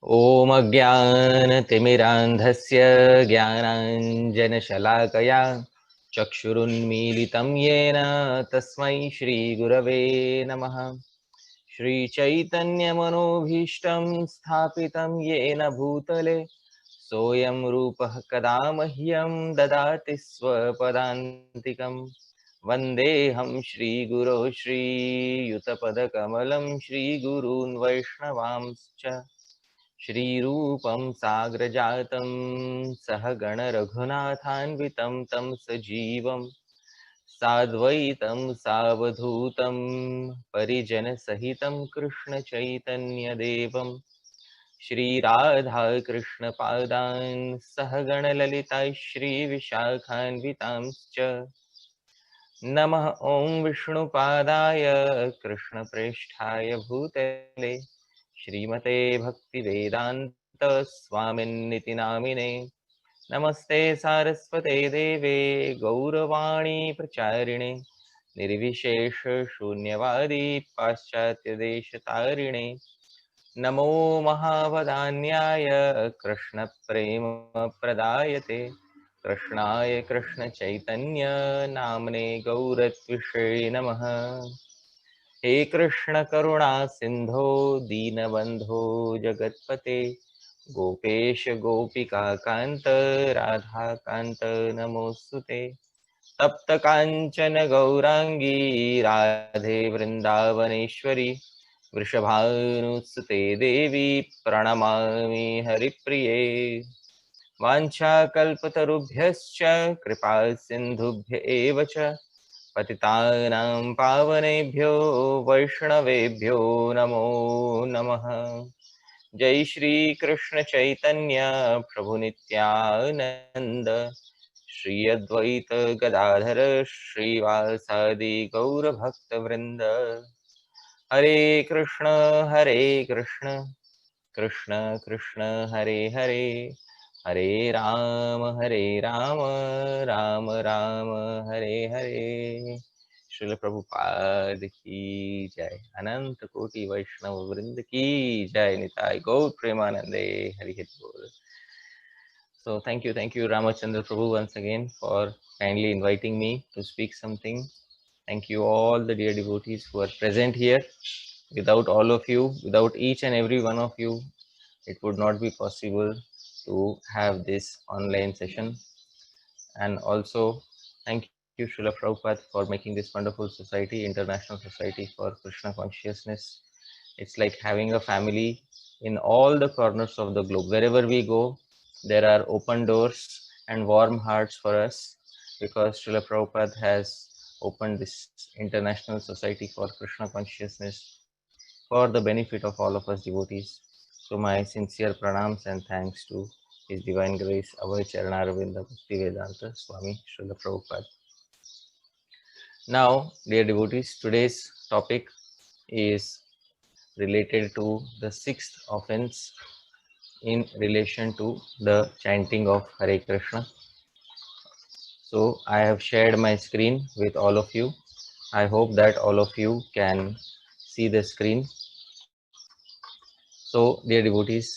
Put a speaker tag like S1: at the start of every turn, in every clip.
S1: ॐ अज्ञानतिमिरान्धस्य ज्ञानाञ्जनशलाकया चक्षुरुन्मीलितं येन तस्मै श्रीगुरवे नमः। श्रीचैतन्यमनोभीष्टं स्थापितं येन भूतले सोऽयं रूपः कदा मह्यं ददाति स्वपदान्तिकं। वन्देऽहं श्रीगुरो श्रीयुतपदकमलं श्रीगुरून् वैष्णवांश्च श्रीरूपं साग्रजातं सहगणरघुनाथान्वितं तं सजीवं साद्वैतं सावधूतं परिजनसहितं कृष्णचैतन्यदेवं श्रीराधाकृष्णपादान् सहगणललिता श्रीविशाखान्वितांश्च नमः। ॐ विष्णुपादाय कृष्णप्रेष्ठाय भूतले श्रीमते भक्तिवेदान्त स्वामिन्निति नामिने नमस्ते सारस्वते देवे गौरवाणी प्रचारिणे निर्विशेष शून्यवादी पाश्चात्यदेशतारिणे नमो महावदान्याय कृष्णप्रेम प्रदायते कृष्णाय कृष्णचैतन्य नाम्ने गौरत्विषे नमः। हे कृष्ण करुणा सिंधो दीनबंधो जगत्पते गोपेश गोपिका कांत राधा कांत नमोस्तुते तप्त कांचन गौरांगी राधे वृंदावनेश्वरी वृषभानुसुते देवी प्रणमामि हरिप्रिये। वाञ्छाकल्पतरुभ्यश्च कृपा सिन्धुभ्य एव च पतितानां पावनेभ्यो वैष्णवेभ्यो नमो नमः। जय श्री कृष्ण चैतन्य प्रभु नित्यानंद श्री अद्वैत गदाधर श्रीवासादि गौर भक्त वृंद। हरे कृष्ण कृष्ण कृष्ण हरे हरे हरे राम राम राम हरे हरे। श्रील प्रभुपाद की जय। अनंत कोटि वैष्णव वृंद की जय। निताय गौर प्रेमानंदे हरि हरि बोल। So thank you Ramachandra Prabhu once again for kindly inviting me to speak something. Thank you all the dear devotees who are present here. Without all of you, without each and every one of you, it would not be possible to have this online session. And also, thank you, Srila Prabhupada, for making this wonderful society, International Society for Krishna Consciousness. It's like having a family in all the corners of the globe. Wherever we go, there are open doors and warm hearts for us because Srila Prabhupada has opened this International Society for Krishna Consciousness for the benefit of all of us devotees. So my sincere pranams and thanks to His Divine Grace, Abhay Charanaravinda Bhaktivedanta Swami Srila Prabhupada. Now, dear devotees, today's topic is related to the sixth offense in relation to the chanting of Hare Krishna. So I have shared my screen with all of you. I hope that all of you can see the screen. So, dear devotees,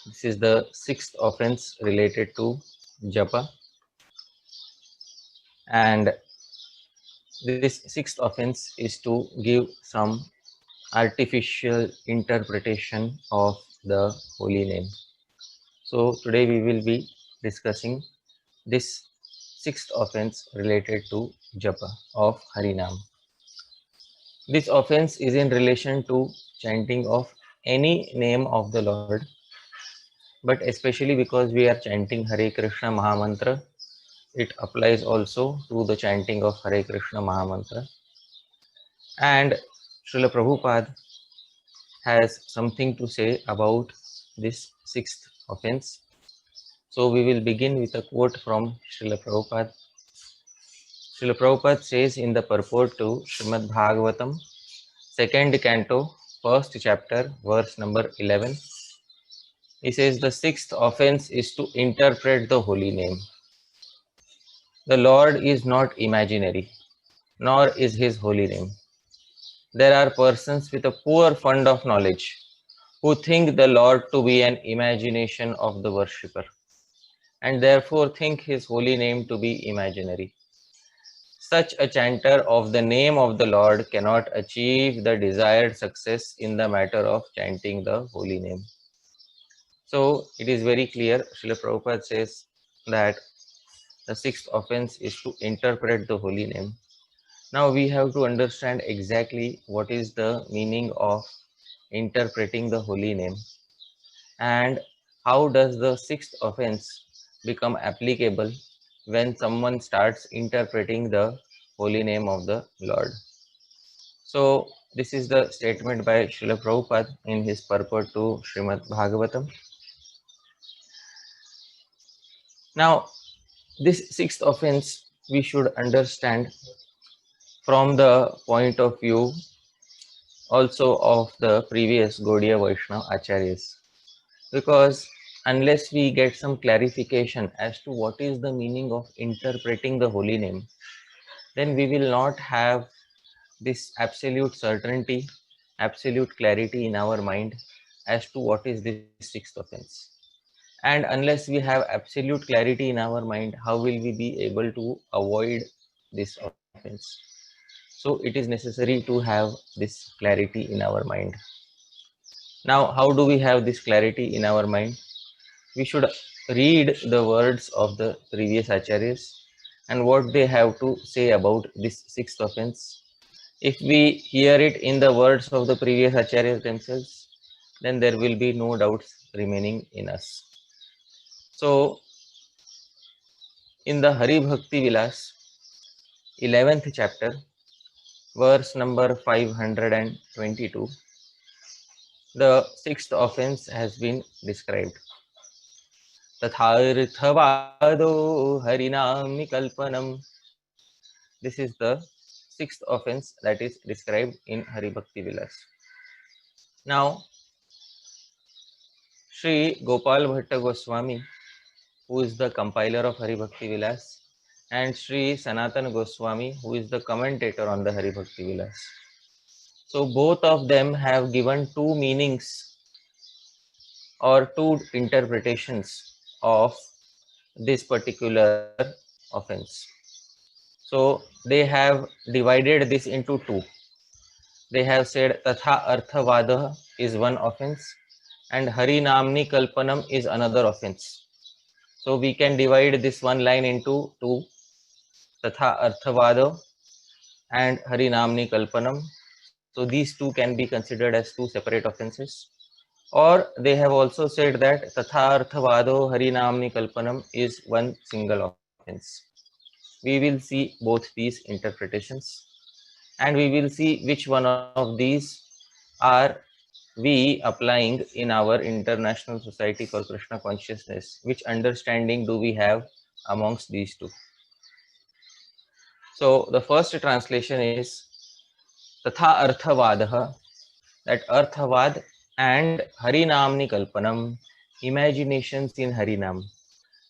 S1: this is the sixth offense related to japa, and this sixth offense is to give some artificial interpretation of the holy name. So today we will be discussing this sixth offense related to japa of Harinam. This offense is in relation to chanting of any name of the Lord, but especially because we are chanting Hare Krishna Mahamantra, it applies also to the chanting of Hare Krishna Mahamantra. And Srila Prabhupada has something to say about this sixth offense. So we will begin with a quote from Srila Prabhupada. Srila Prabhupada says in the purport to Srimad Bhagavatam, second canto, first chapter, verse number 11, he says the sixth offense is to interpret the holy name. The Lord is not imaginary, nor is his holy name. There are persons with a poor fund of knowledge who think the Lord to be an imagination of the worshipper, and therefore think his holy name to be imaginary. Such a chanter of the name of the Lord cannot achieve the desired success in the matter of chanting the holy name. So it is very clear, Srila Prabhupada says that the sixth offense is to interpret the holy name. Now we have to understand exactly what is the meaning of interpreting the holy name, and how does the sixth offense become applicable when someone starts interpreting the holy name of the Lord. So this is the statement by Srila Prabhupada in his purport to Srimad Bhagavatam. Now this sixth offense we should understand from the point of view also of the previous Gaudiya Vaishnava Acharyas, because unless we get some clarification as to what is the meaning of interpreting the holy name, then we will not have this absolute certainty, absolute clarity in our mind as to what is this sixth offense. And unless we have absolute clarity in our mind, how will we be able to avoid this offense? So it is necessary to have this clarity in our mind. Now, how do we have this clarity in our mind? We should read the words of the previous acharyas and what they have to say about this sixth offense. If we hear it in the words of the previous acharyas themselves, then there will be no doubts remaining in us. So, in the Hari Bhakti Vilas, 11th chapter, verse number 522, the sixth offense has been described. Tatharthavado harinami kalpanam. This is the sixth offense that is described in Hari Bhakti Vilas. Now, Sri Gopal Bhatta Goswami, who is the compiler of Hari Bhakti Vilas, and Sri Sanatana Goswami, who is the commentator on the Hari Bhakti Vilas. So both of them have given two meanings or two interpretations of this particular offense. So they have divided this into two. They have said Tatha Arthavada is one offense and Hari Namni Kalpanam is another offense. So we can divide this one line into two, Tatha Arthavada and Hari Namni Kalpanam. So these two can be considered as two separate offenses. Or they have also said that Tatha Arthavado Hari Namni Kalpanam is one single offense. We will see both these interpretations and we will see which one of these are we applying in our international society called Krishna consciousness. Which understanding do we have amongst these two? So the first translation is Tatha Arthavadaha, that Arthavad and Harinamni Kalpanam, imaginations in Harinam.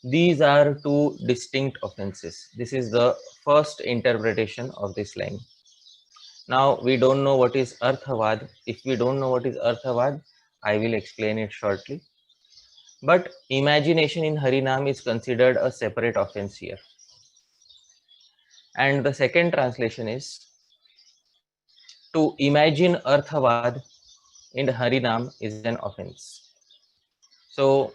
S1: These are two distinct offenses. This is the first interpretation of this line. Now we don't know what is Arthavad. If we don't know what is Arthavad, I will explain it shortly. But imagination in Harinam is considered a separate offense here. And the second translation is to imagine Arthavad in Harinam is an offense. So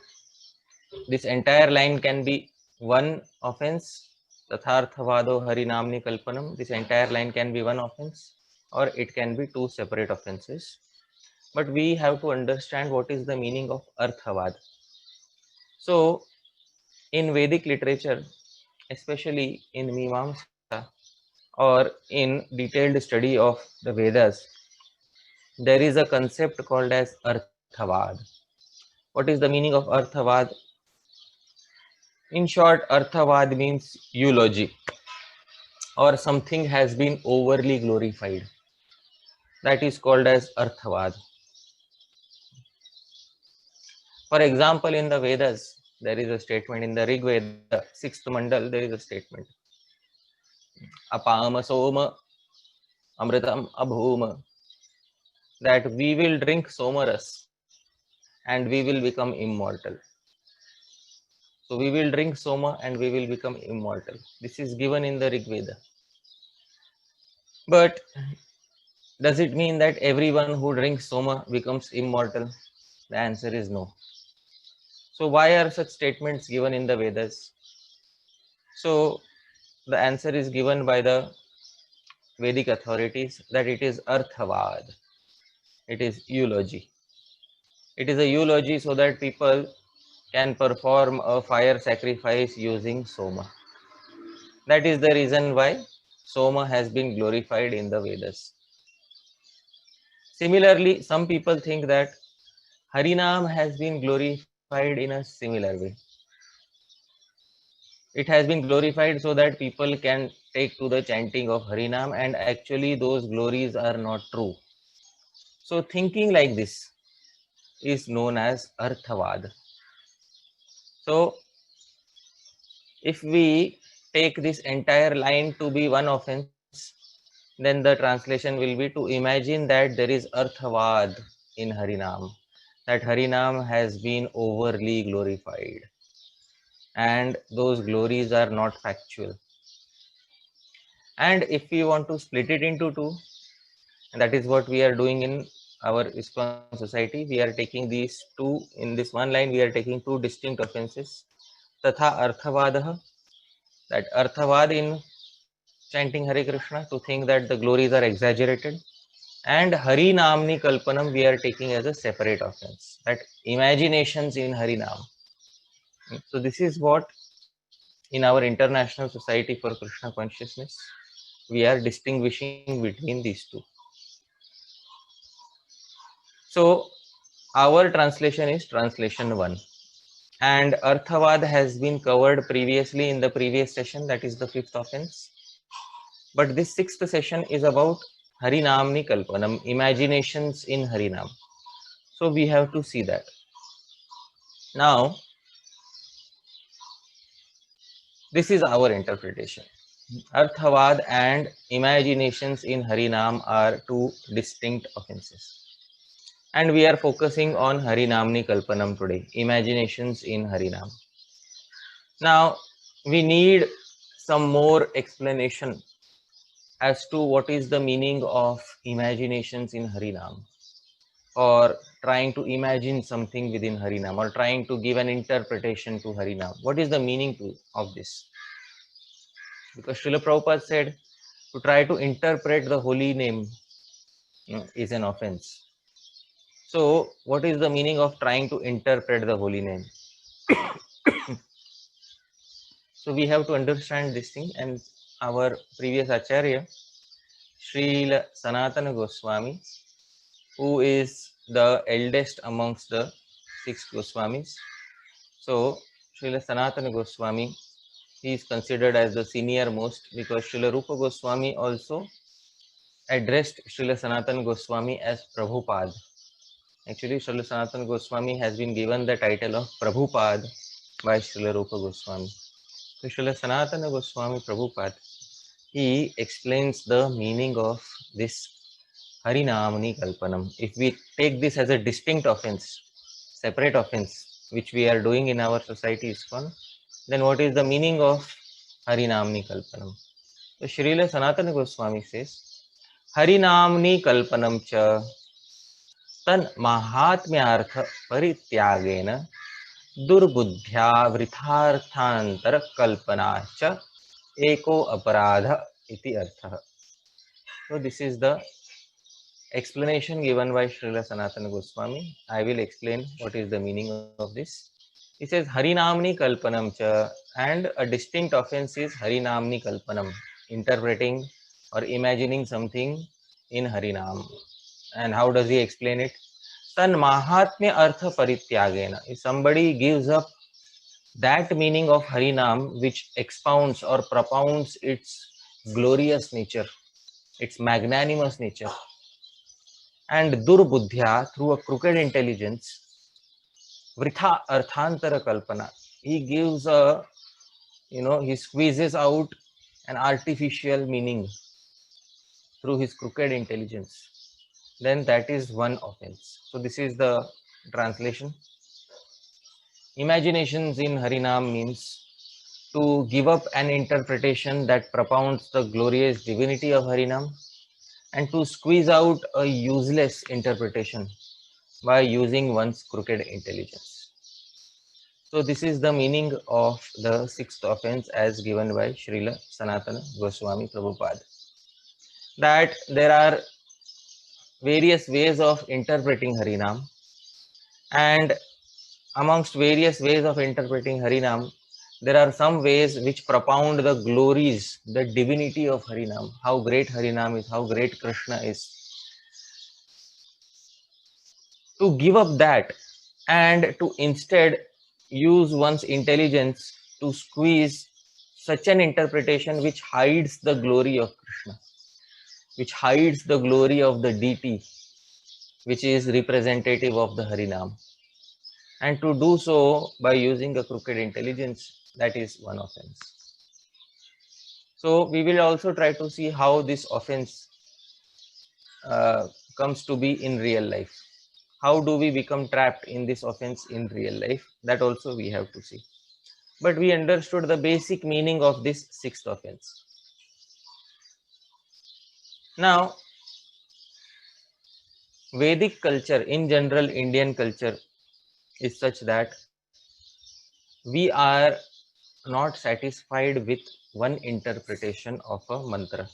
S1: this entire line can be one offense, Tatharthavado Harinamni Kalpanam. This entire line can be one offense, or it can be two separate offenses. But we have to understand what is the meaning of Arthavad. So in Vedic literature, especially in Mimamsa or in detailed study of the Vedas, there is a concept called as Arthavad. What is the meaning of Arthavad? In short, Arthavad means eulogy, or something has been overly glorified. That is called as Arthavad. For example, in the Vedas, there is a statement in the Rig Veda, 6th Mandal, there is a statement. Apama Soma Amritam Abhuma, that we will drink Somaras and we will become immortal. So we will drink soma and we will become immortal. This is given in the Rig Veda. But does it mean that everyone who drinks soma becomes immortal? The answer is no. So why are such statements given in the Vedas? So the answer is given by the Vedic authorities that it is arthavad. It is eulogy. It is a eulogy so that people can perform a fire sacrifice using soma. That is the reason why soma has been glorified in the Vedas. Similarly, some people think that Harinam has been glorified in a similar way. It has been glorified so that people can take to the chanting of Harinam, and actually those glories are not true. So thinking like this is known as Arthavad. So if we take this entire line to be one offense, then the translation will be to imagine that there is Arthavad in Harinam, that Harinam has been overly glorified and those glories are not factual. And if we want to split it into two, and that is what we are doing in our ISKCON society, we are taking these two, in this one line we are taking two distinct offenses. Tatha Arthavadah, that Arthavad in chanting Hare Krishna, to think that the glories are exaggerated, and Hari Namni Kalpanam we are taking as a separate offense, that imaginations in Hari Nam. So this is what in our International Society for Krishna Consciousness we are distinguishing between these two. So our translation is translation 1, and Arthavad has been covered previously in the previous session, that is the 5th offense. But this 6th session is about Harinamni Kalpanam, imaginations in Harinam. So we have to see that. Now, this is our interpretation. Arthavad and imaginations in Harinam are two distinct offenses. And we are focusing on Harinamni Kalpanam today, imaginations in Harinam. Now, we need some more explanation as to what is the meaning of imaginations in Harinam, or trying to imagine something within Harinam, or trying to give an interpretation to Harinam. What is the meaning of this? Because Srila Prabhupada said to try to interpret the holy name is an offense. So, what is the meaning of trying to interpret the holy name? So, we have to understand this thing, and our previous Acharya, Srila Sanatana Goswami, who is the eldest amongst the 6 Goswamis. So, Srila Sanatana Goswami, he is considered as the senior most, because Srila Rupa Goswami also addressed Srila Sanatana Goswami as Prabhupada. Actually, Srila Sanatana Goswami has been given the title of Prabhupada by Srila Rupa Goswami. So, Srila Sanatana Goswami Prabhupada, he explains the meaning of this Harinamani Kalpanam. If we take this as a distinct offense, separate offense, which we are doing in our society ISKCON, then what is the meaning of Harinamani Kalpanam? So Srila Sanatana Goswami says, Harinamni Kalpanam cha tan mahatmyartha parityagena durbuddhya vritharthantar kalpana cha eko aparadha iti artha. So this is the explanation given by Srila Sanatana Goswami. I will explain what is the meaning of this. He says Harinamni Kalpanam cha, and a distinct offense is Harinamni Kalpanam, interpreting or imagining something in Harinam. And how does he explain it? Tan Mahatmya Artha Parityagena. If somebody gives up that meaning of Harinam which expounds or propounds its glorious nature, its magnanimous nature, and durbuddhya, through a crooked intelligence, vritha arthantara kalpana, he gives a, he squeezes out an artificial meaning through his crooked intelligence, then that is one offense. So this is the Translation: Imaginations in Harinam means to give up an interpretation that propounds the glorious divinity of Harinam and to squeeze out a useless interpretation by using one's crooked intelligence. So this is the meaning of the sixth offense as given by Srila Sanatana Goswami Prabhupada. That there are various ways of interpreting Harinam, and amongst various ways of interpreting Harinam, there are some ways which propound the glories, the divinity of Harinam, how great Harinam is, how great Krishna is. To give up that and to instead use one's intelligence to squeeze such an interpretation which hides the glory of Krishna, which hides the glory of the deity, which is representative of the Harinam. And to do so by using a crooked intelligence, that is one offense. So we will also try to see how this offense comes to be in real life. How do we become trapped in this offense in real life? That also we have to see. But we understood the basic meaning of this sixth offense. Now, Vedic culture, in general, Indian culture is such that we are not satisfied with one interpretation of a mantra.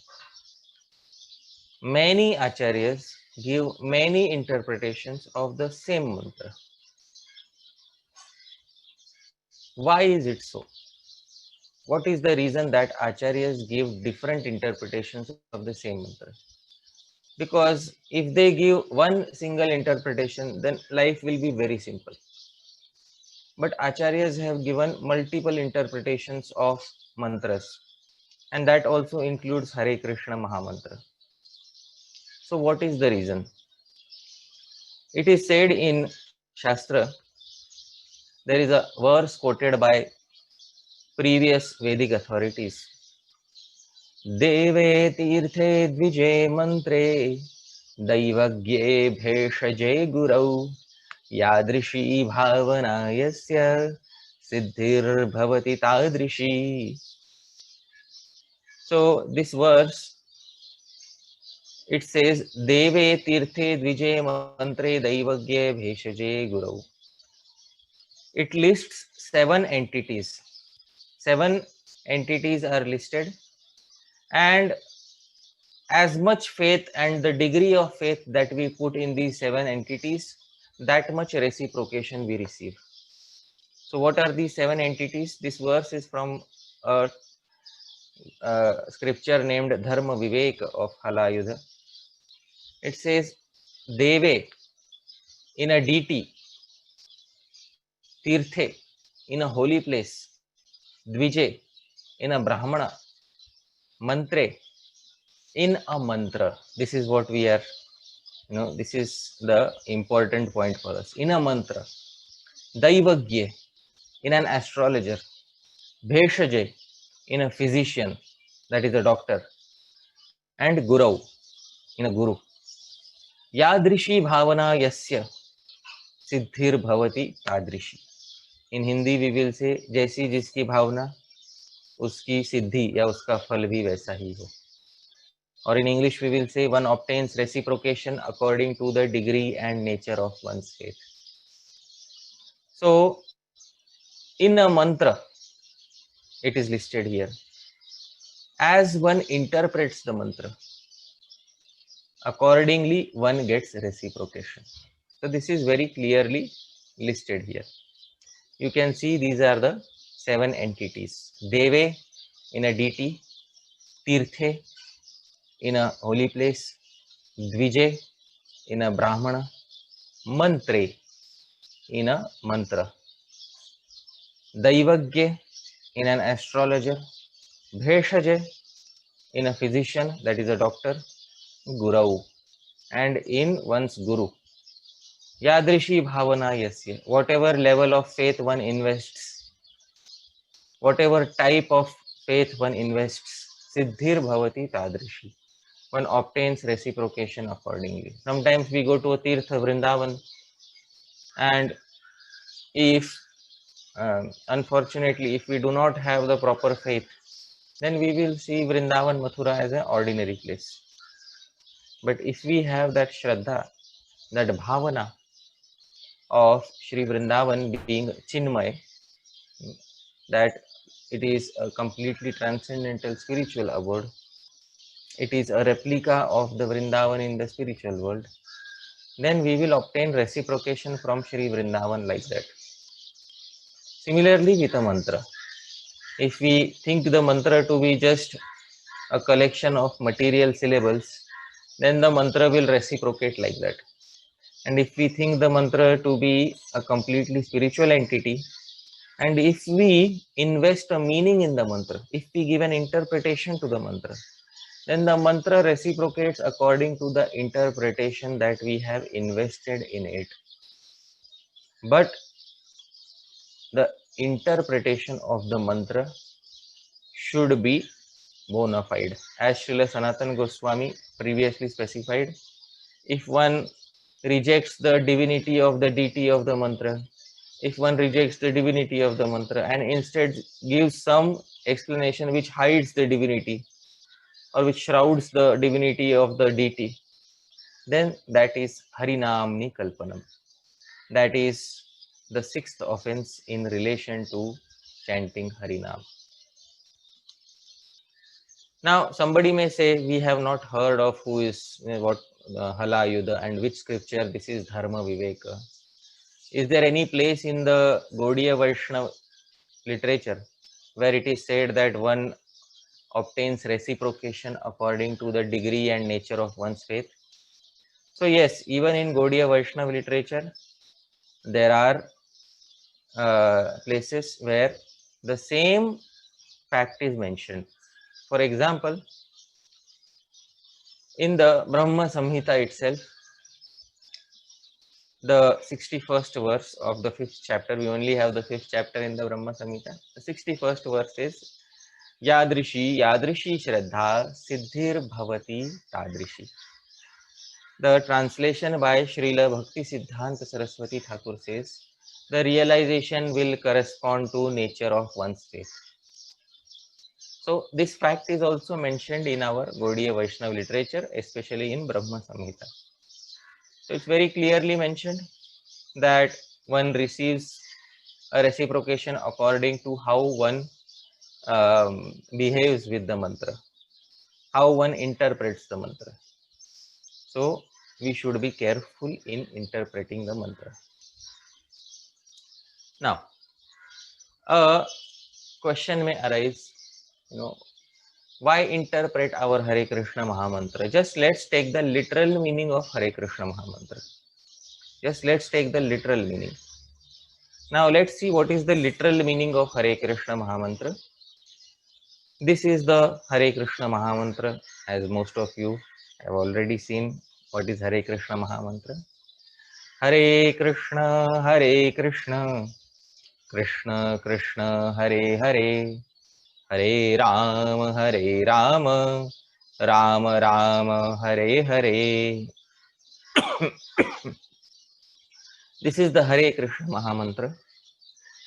S1: Many acharyas give many interpretations of the same mantra. Why is it so? What is the reason that acharyas give different interpretations of the same mantra? Because if they give one single interpretation, then life will be very simple. But acharyas have given multiple interpretations of mantras, and that also includes Hare Krishna Mahamantra. So what is the reason? It is said in Shastra, there is a verse quoted by previous Vedic authorities. Deve tirthe dvije mantre दैवज्ञे भेषजे गुरौ यादृशी भावना यस्य सिद्धिर्भवति तादृशी. So this verse, it says Deve tirthe dvije mantre daivagye bheshaje gurau. It lists 7 entities. 7 entities are listed, and as much faith and the degree of faith that we put in these 7 entities, that much reciprocation we receive. So what are these 7 entities? This verse is from a scripture named Dharma Vivek of Halayudha. It says Deve in a deity, Tirthe in a holy place, Dvije in a Brahmana, Mantre in a mantra. This is what we are, this is the important point for us. In a mantra. Daivagye in an astrologer. Bheshaje in a physician, that is a doctor. And Gurau in a guru. Yadrishi bhavana yasya siddhir bhavati tadrishi. In Hindi we will say जैसी जिसकी भावना उसकी सिद्धि या उसका फल भी वैसा ही हो. Or in English we will say one obtains reciprocation according to the degree and nature of one's faith. So in a mantra, it is listed here. As one interprets the mantra, accordingly one gets reciprocation. So this is very clearly listed here. You can see these are the 7 entities. Deve in a deity, Tirthe in a holy place, Dvije in a Brahmana, Mantre in a mantra, Daivagye in an astrologer, Bheshaje in a physician, that is a doctor, Gurau, and in one's guru. Yadrishi bhavana yasya, whatever level of faith one invests, whatever type of faith one invests, siddhir bhavati tadrishi, one obtains reciprocation accordingly. Sometimes we go to a Tirtha Vrindavan, And if unfortunately, if we do not have the proper faith, then we will see Vrindavan Mathura as an ordinary place. But if we have that Shraddha, that Bhavana of Sri Vrindavan being Chinmay, that it is a completely transcendental spiritual abode, it is a replica of the Vrindavan in the spiritual world, then we will obtain reciprocation from Sri Vrindavan like that. Similarly with a mantra, if we think the mantra to be just a collection of material syllables, then the mantra will reciprocate like that. And if we think the mantra to be a completely spiritual entity, and if we invest a meaning in the mantra, if we give an interpretation to the mantra, then the mantra reciprocates according to the interpretation that we have invested in it. But the interpretation of the mantra should be bona fide. As Srila Sanatana Goswami previously specified, if one rejects the divinity of the deity of the mantra, if one rejects the divinity of the mantra and instead gives some explanation which hides the divinity or which shrouds the divinity of the deity, then that is Harinamni Kalpanam. That is the sixth offense in relation to chanting Harinam. Now, somebody may say, we have not heard of who is what Halayuda and which scripture this is Dharma Viveka. Is there any place in the Gaudiya Vaishnava literature where it is said that one obtains reciprocation according to the degree and nature of one's faith? So yes, even in Gaudiya Vaishnava literature, there are places where the same fact is mentioned. For example, in the Brahma Samhita itself, the 61st verse of the 5th chapter, we only have the 5th chapter in the Brahma Samhita. The 61st verse is Yadrishi Shraddha Siddhir Bhavati Tadrishi. The translation by Srila Bhakti Siddhanta Saraswati Thakur says, the realization will correspond to nature of one's faith. So this fact is also mentioned in our Gaudiya Vaishnava literature, especially in Brahma Samhita. So it's very clearly mentioned that one receives a reciprocation according to how one behaves with the mantra, how one interprets the mantra. So we should be careful in interpreting the mantra. Now, a question may arise, why interpret our Hare Krishna Mahamantra? Just let's take the literal meaning of Hare Krishna Mahamantra. Just let's take the literal meaning. Now let's see what is the literal meaning of Hare Krishna Mahamantra. This is the Hare Krishna Mahamantra, as most of you have already seen what is Hare Krishna Mahamantra. Hare Krishna, Krishna Krishna, Hare Hare, Hare Rama, Rama Rama, Hare Hare. This is the Hare Krishna Mahamantra.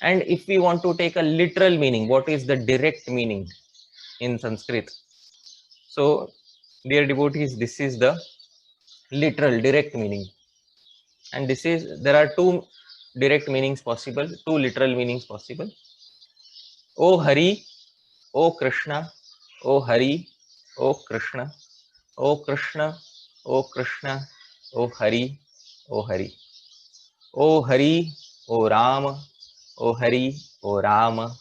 S1: And if we want to take a literal meaning, what is the direct meaning in Sanskrit? So, dear devotees, this is the literal direct meaning. And there are two direct meanings possible, two literal meanings possible. O Hari, O Krishna, O Hari, O Krishna, O Krishna, O Krishna, O Hari, O Hari. O Hari, O Rama, O Hari, O Rama,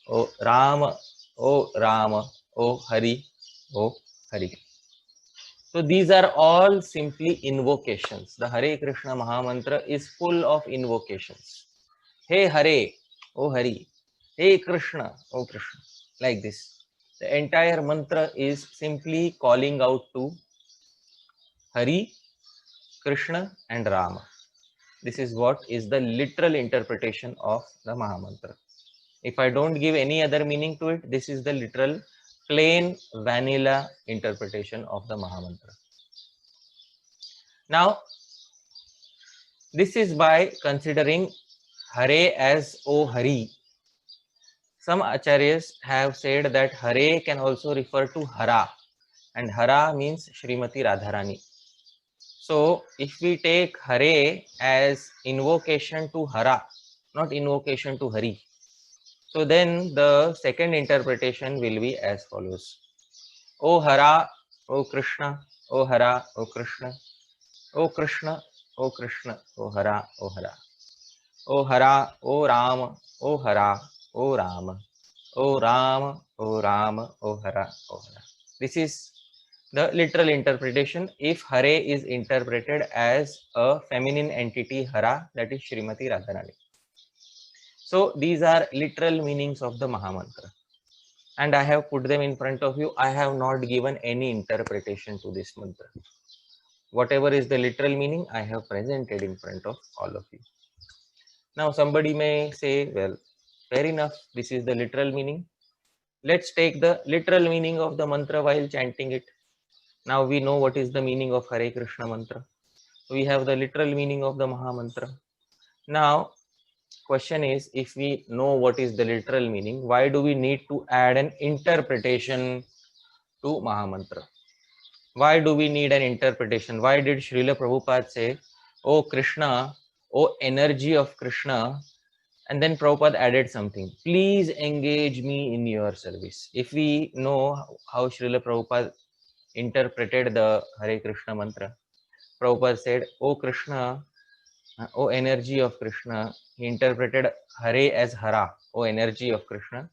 S1: O Rama, O Rama, O Hari, O Hari. So these are all simply invocations. The Hare Krishna Mahamantra is full of invocations. Hey Hare, O Hari. Hey Krishna, O Krishna. Like this. The entire mantra is simply calling out to Hari, Krishna and Rama. This is what is the literal interpretation of the Mahamantra. If I don't give any other meaning to it, this is the literal, plain, vanilla interpretation of the Mahamantra. Now, This is by considering Hare as O Hari. Some acharyas have said that Hare can also refer to Hara, and Hara means Srimati Radharani. So if we take Hare as invocation to Hara, not invocation to Hari, so then the second interpretation will be as follows. O Hara, O Krishna, O Hara, O Krishna, O Krishna, O Krishna, O Hara, O Hara, O Hara, O Ram, O Hara, O Ram, O Ram, O Ram, O Hara, O Hara. This is the literal interpretation if Hare is interpreted as a feminine entity Hara, that is Srimati Radharani. So these are literal meanings of the Mahamantra, and I have put them in front of you. I have not given any interpretation to this mantra. Whatever is the literal meaning, I have presented in front of all of you. Now somebody may say, well, fair enough, this is the literal meaning. Let's take the literal meaning of the mantra while chanting it. Now we know what is the meaning of Hare Krishna mantra. We have the literal meaning of the Maha Mantra. Now, question is, if we know what is the literal meaning, why do we need to add an interpretation to Maha Mantra? Why do we need an interpretation? Why did Srila Prabhupada say, "O Krishna, O energy of Krishna," and then Prabhupada added something, "Please engage me in your service." If we know how Srila Prabhupada interpreted the Hare Krishna mantra, Prabhupada said, "O Krishna, O energy of Krishna." He interpreted Hare as Hara, O energy of Krishna,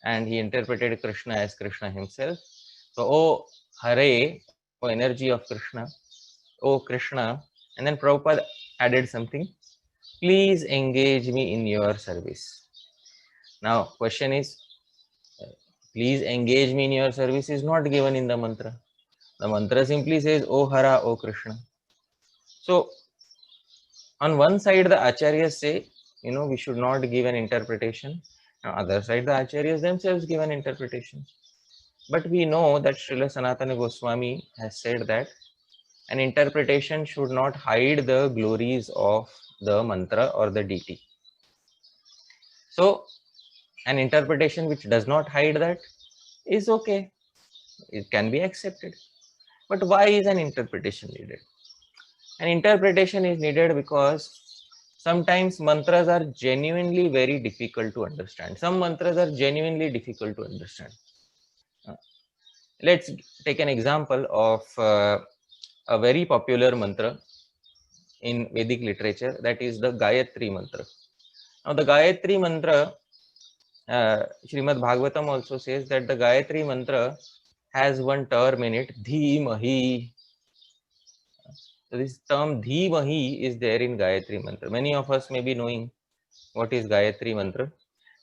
S1: and he interpreted Krishna as Krishna himself. So, O Hare, O energy of Krishna, O Krishna, and then Prabhupada added something, "Please engage me in your service." Now, question is, please engage me in your service is not given in the mantra. The mantra simply says, "O Hara, O Krishna." So, on one side, the acharyas say, we should not give an interpretation. On the other side, the acharyas themselves give an interpretation. But we know that Srila Sanatana Goswami has said that an interpretation should not hide the glories of the mantra or the deity. So, an interpretation which does not hide that is okay. It can be accepted. But why is an interpretation needed? An interpretation is needed because sometimes mantras are genuinely very difficult to understand. Some mantras are genuinely difficult to understand. Let's take an example of a very popular mantra in Vedic literature, that is the Gayatri mantra. Now, the Gayatri mantra, Srimad Bhagavatam also says that the Gayatri mantra has one term in it, Dhimahi. So, this term Dhimahi is there in Gayatri mantra. Many of us may be knowing what is Gayatri mantra,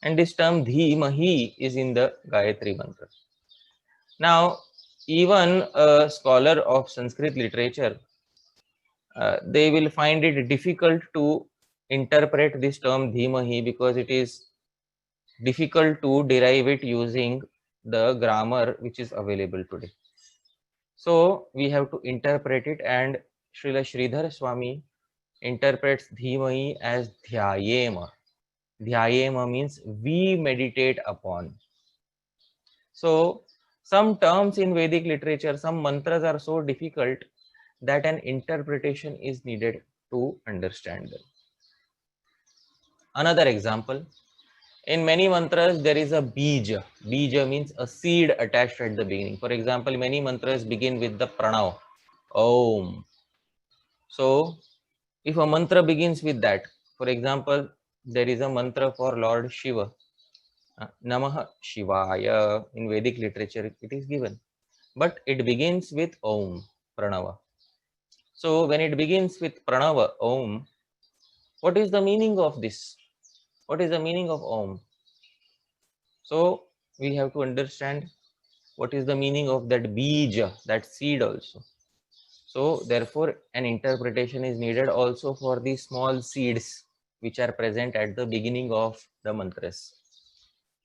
S1: and this term Dhimahi is in the Gayatri mantra. Now, even a scholar of Sanskrit literature, they will find it difficult to interpret this term Dhimahi because it is difficult to derive it using the grammar which is available today. So we have to interpret it, and Srila Sridhar Swami interprets Dhimahi as Dhyayema. Dhyayema means we meditate upon. So some terms in Vedic literature, some mantras are so difficult that an interpretation is needed to understand them. Another example, in many mantras there is a bija. Bija means a seed attached at the beginning. For example, many mantras begin with the pranav, Om. So if a mantra begins with that, for example, there is a mantra for Lord Shiva, Namah Shivaya. In Vedic literature it is given, but it begins with Om, Pranava. So when it begins with Pranava, Om, what is the meaning of this? What is the meaning of Om? So we have to understand what is the meaning of that bija, that seed also. So therefore an interpretation is needed also for the small seeds which are present at the beginning of the mantras.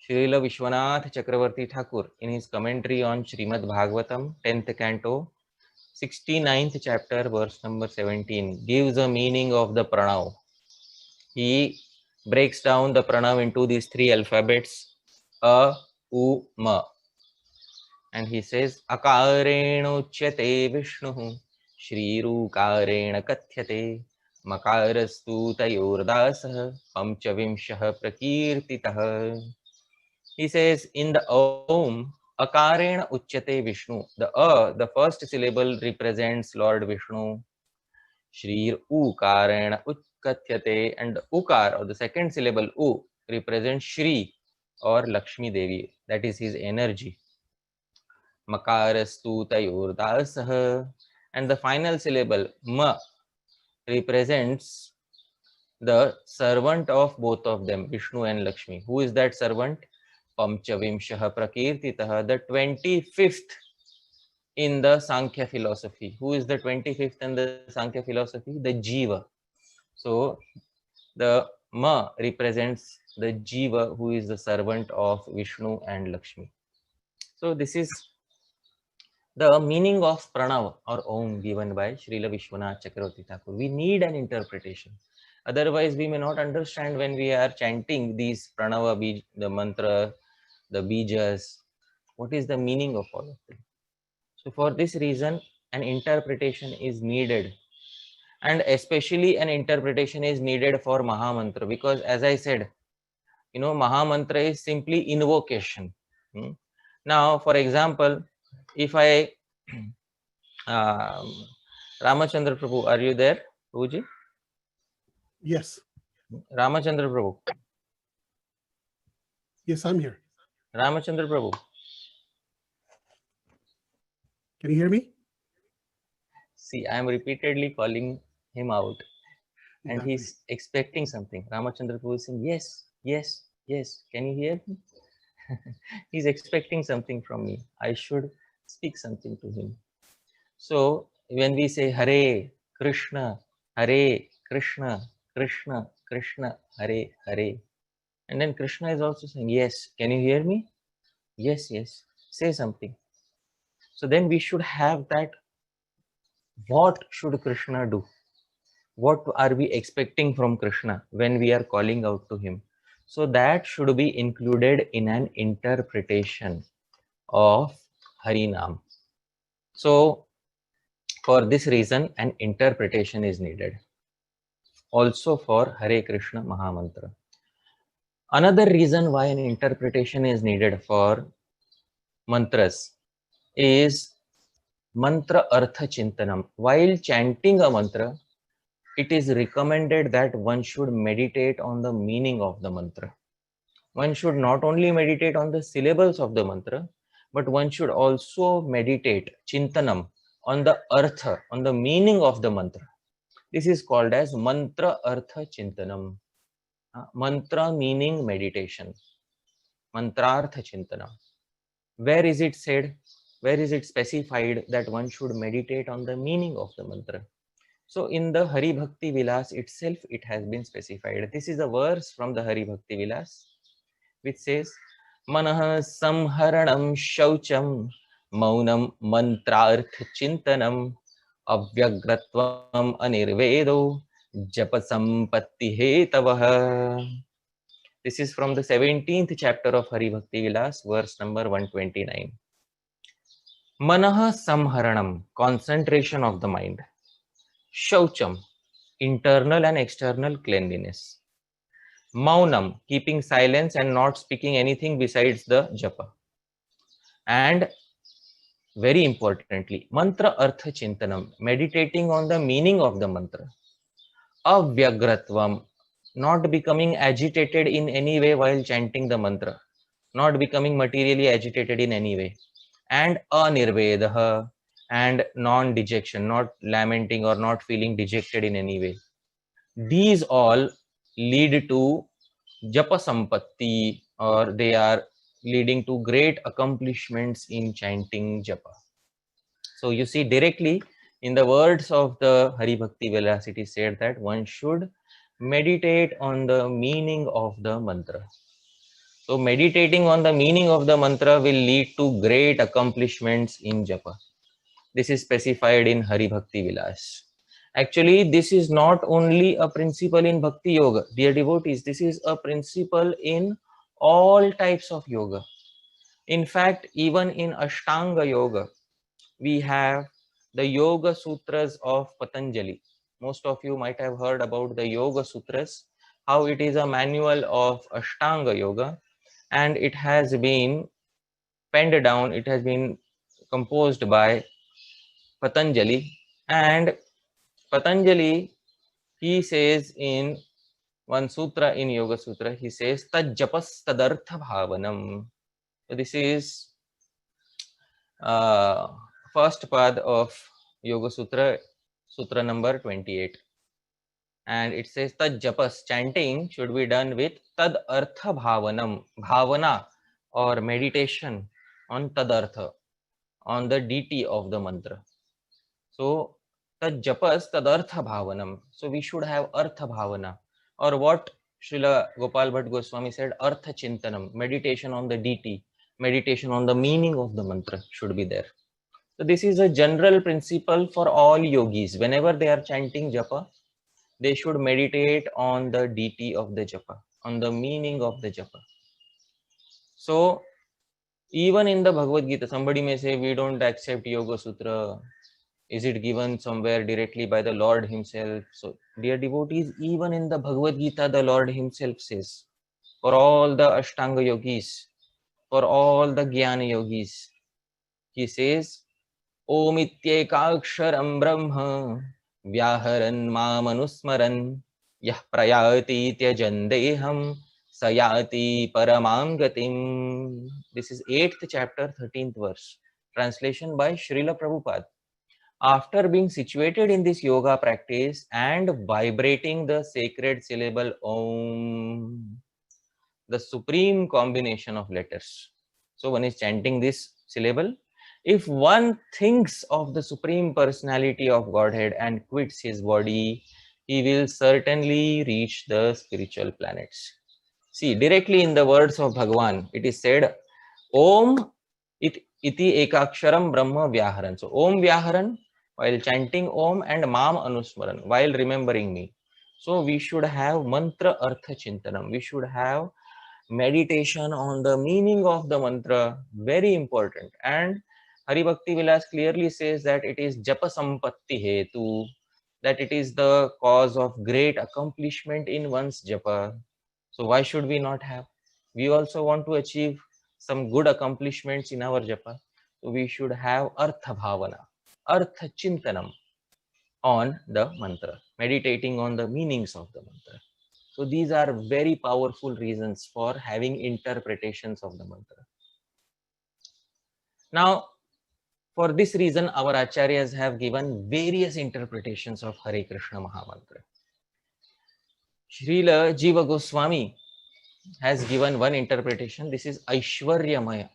S1: Srila Vishwanath Chakravarti Thakur, in his commentary on Srimad Bhagavatam, 10th canto, 69th chapter, verse number 17, gives a meaning of the pranav. He breaks down the pranav into these three alphabets, a, u, ma. And he says, Akarena uchyate Vishnu, Shrirukarena kathyate, Makarastu tayurdasah, Pamchavimshah prakirtitah. He says, in the Om, Akarena uchyate Vishnu. The first syllable represents Lord Vishnu. Shrir Ukarena Utkathyate, and the Ukar, or the second syllable U, represents Shri or Lakshmi Devi. That is his energy. Makarastu tayurdasah, and the final syllable Ma represents the servant of both of them, Vishnu and Lakshmi. Who is that servant? Pamchavimshah prakirtitah, the 25th in the Sankhya philosophy. Who is the 25th in the Sankhya philosophy? The Jiva. So the Ma represents the Jiva, who is the servant of Vishnu and Lakshmi. So this is the meaning of Pranav or Om given by Srila Vishwanath Chakravarti Thakur. We need an interpretation. Otherwise, we may not understand when we are chanting these Pranava, the mantra, the bijas. What is the meaning of all of them? So for this reason, an interpretation is needed. And especially an interpretation is needed for Mahamantra, because as I said, Mahamantra is simply invocation. Now, for example, if I Ramachandra Prabhu, are you there, Prabhuji?
S2: Yes.
S1: Ramachandra Prabhu.
S2: Yes, I'm here.
S1: Ramachandra Prabhu.
S2: Can you hear me?
S1: See, I am repeatedly calling him out, and
S2: Exactly.
S1: he's expecting something. Ramachandra Prabhu is saying, yes, yes, yes. Can you hear me? He's expecting something from me. I should speak something to him. So when we say Hare Krishna, Hare Krishna, Krishna Krishna, Hare Hare, and then Krishna is also saying, yes, can you hear me? Yes, yes, say something. So then we should have that. What should Krishna do? What are we expecting from Krishna when we are calling out to him? So that should be included in an interpretation of Harinam. So for this reason, an interpretation is needed. Also for Hare Krishna Mahamantra. Another reason why an interpretation is needed for mantras is mantra artha chintanam. While chanting a mantra, it is recommended that one should meditate on the meaning of the mantra. One should not only meditate on the syllables of the mantra, but one should also meditate, chintanam, on the artha, on the meaning of the mantra. This is called as mantra artha chintanam. Mantra meaning meditation. Mantrartha chintanam. Where is it said? Where is it specified that one should meditate on the meaning of the mantra? So in the Hari Bhakti Vilas itself, it has been specified. This is a verse from the Hari Bhakti Vilas, which says, Manah samharanam shaucham maunam mantrartha chintanam avyagratvam anirvedo japa sampatti hetavah. This is from the 17th chapter of Hari Bhakti Vilas, verse number 129. Manah samharanam, concentration of the mind. Shaucham, internal and external cleanliness. Maunam, keeping silence and not speaking anything besides the japa. And very importantly, mantra artha chintanam, meditating on the meaning of the mantra. Avyagratvam, not becoming agitated in any way while chanting the mantra, not becoming materially agitated in any way. And anirvedaha, and non-dejection, not lamenting or not feeling dejected in any way. These all lead to japa sampatti, or they are leading to great accomplishments in chanting japa. So you see, directly in the words of the Hari Bhakti Vilas, it is said that one should meditate on the meaning of the mantra. So meditating on the meaning of the mantra will lead to great accomplishments in japa. This is specified in Hari Bhakti Vilas. Actually, this is not only a principle in Bhakti Yoga, dear devotees, this is a principle in all types of yoga. In fact, even in Ashtanga Yoga, we have the Yoga Sutras of Patanjali. Most of you might have heard about the Yoga Sutras, how it is a manual of Ashtanga Yoga, and it has been penned down, it has been composed by Patanjali. And Patanjali, he says in one sutra in Yoga Sutra, he says, Tajjapas tadartha bhavanam. So this is uh, first pad of Yoga Sutra, Sutra number 28. And it says Tad Japas, chanting should be done with Tad Artha Bhavanam, Bhavana or meditation on Tad Artha, on the deity of the mantra. So Tad Japas Tad Artha Bhavanam. So we should have Artha Bhavana, or what Srila Gopal Bhatt Goswami said, Artha Chintanam, meditation on the deity, meditation on the meaning of the mantra should be there. So this is a general principle for all yogis. Whenever they are chanting japa, they should meditate on the deity of the japa, on the meaning of the japa. So even in the Bhagavad Gita, somebody may say, we don't accept Yoga Sutra. Is it given somewhere directly by the Lord himself? So dear devotees, even in the Bhagavad Gita, the Lord himself says, for all the Ashtanga yogis, for all the Jnana yogis, he says, Om ityekaksharam brahma vyaharan mamanusmaran yah prayati tyajandeham sayati paramam gatim. This is 8th chapter, 13th verse. Translation by Srila Prabhupada. After being situated in this yoga practice and vibrating the sacred syllable Om, the supreme combination of letters. So one is chanting this syllable. If one thinks of the Supreme Personality of Godhead and quits his body, he will certainly reach the spiritual planets. See, directly in the words of Bhagavan, it is said, Om iti ekaksharam brahma vyaharan. So Om vyaharan, while chanting Om, and Mam anusmaran, while remembering me. So we should have mantra artha chintanam. We should have meditation on the meaning of the mantra, very important. And Hari Bhakti Vilas clearly says that it is japa sampatti hetu, that it is the cause of great accomplishment in one's japa. So why should we not have? We also want to achieve some good accomplishments in our japa. So we should have artha bhavana, artha chintanam on the mantra, meditating on the meanings of the mantra. So these are very powerful reasons for having interpretations of the mantra. Now, for this reason, our acharyas have given various interpretations of Hare Krishna Mahamantra. Srila Jiva Goswami has given one interpretation. This is Aishwaryamaya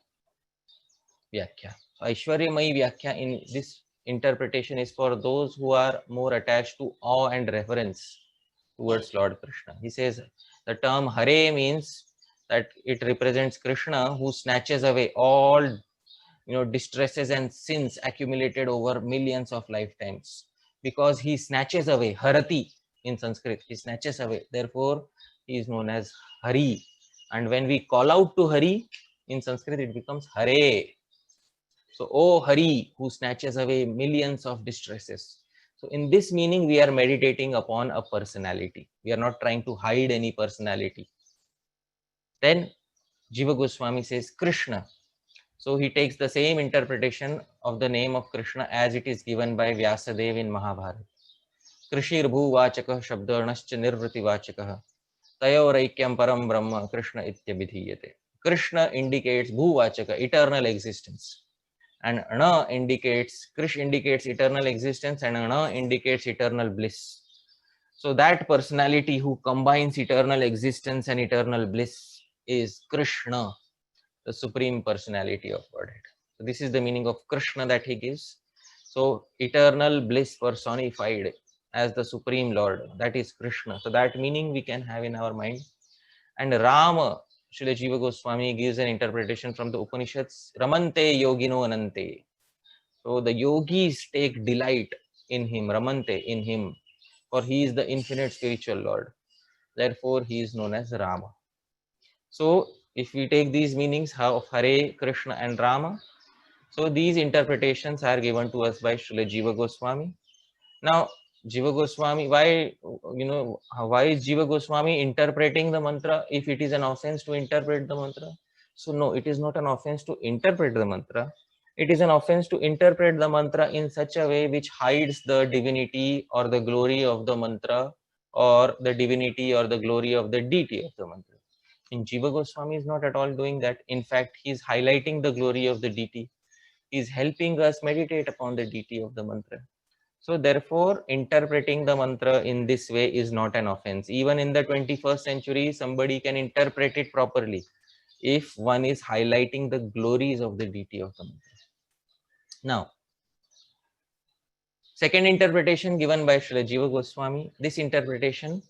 S1: Vyakhya. So Aishwaryamaya Vyakhya in this interpretation is for those who are more attached to awe and reverence towards Lord Krishna. He says the term Hare means that it represents Krishna, who snatches away all distresses and sins accumulated over millions of lifetimes, because he snatches away. Harati in Sanskrit, he snatches away, therefore he is known as Hari. And when we call out to Hari in Sanskrit, it becomes Hare. So, oh Hari, who snatches away millions of distresses. So in this meaning, we are meditating upon a personality. We are not trying to hide any personality. Then Jiva Goswami says Krishna. So he takes the same interpretation of the name of Krishna as it is given by Vyasadeva in Mahabharata. Krishir bhuvachakah shabdarnascha nirvritivachakah tayoraikyam param brahma Krishna ityabhidhiyate. Krishna indicates bhuvachaka, eternal existence. And Ana indicates, Krish indicates eternal existence, and Ana indicates eternal bliss. So that personality who combines eternal existence and eternal bliss is Krishna, the Supreme Personality of Godhead. So this is the meaning of Krishna that he gives. So eternal bliss personified as the Supreme Lord, that is Krishna. So that meaning we can have in our mind. And Rama, Srila Jiva Goswami gives an interpretation from the Upanishads, Ramante Yogino Anante. So the yogis take delight in him, ramante, in him, for he is the infinite spiritual Lord. Therefore, he is known as Rama. So if we take these meanings of Hare, Krishna and Rama, so these interpretations are given to us by Srila Jiva Goswami. Now, Jiva Goswami, why, why is Jiva Goswami interpreting the mantra if it is an offense to interpret the mantra? So no, it is not an offense to interpret the mantra. It is an offense to interpret the mantra in such a way which hides the divinity or the glory of the mantra, or the divinity or the glory of the deity of the mantra. And Jiva Goswami is not at all doing that. In fact, he is highlighting the glory of the deity. He is helping us meditate upon the deity of the mantra. So therefore, interpreting the mantra in this way is not an offense. Even in the 21st century, somebody can interpret it properly if one is highlighting the glories of the deity of the mantra. Now, second interpretation given by Srila Jiva Goswami, this interpretation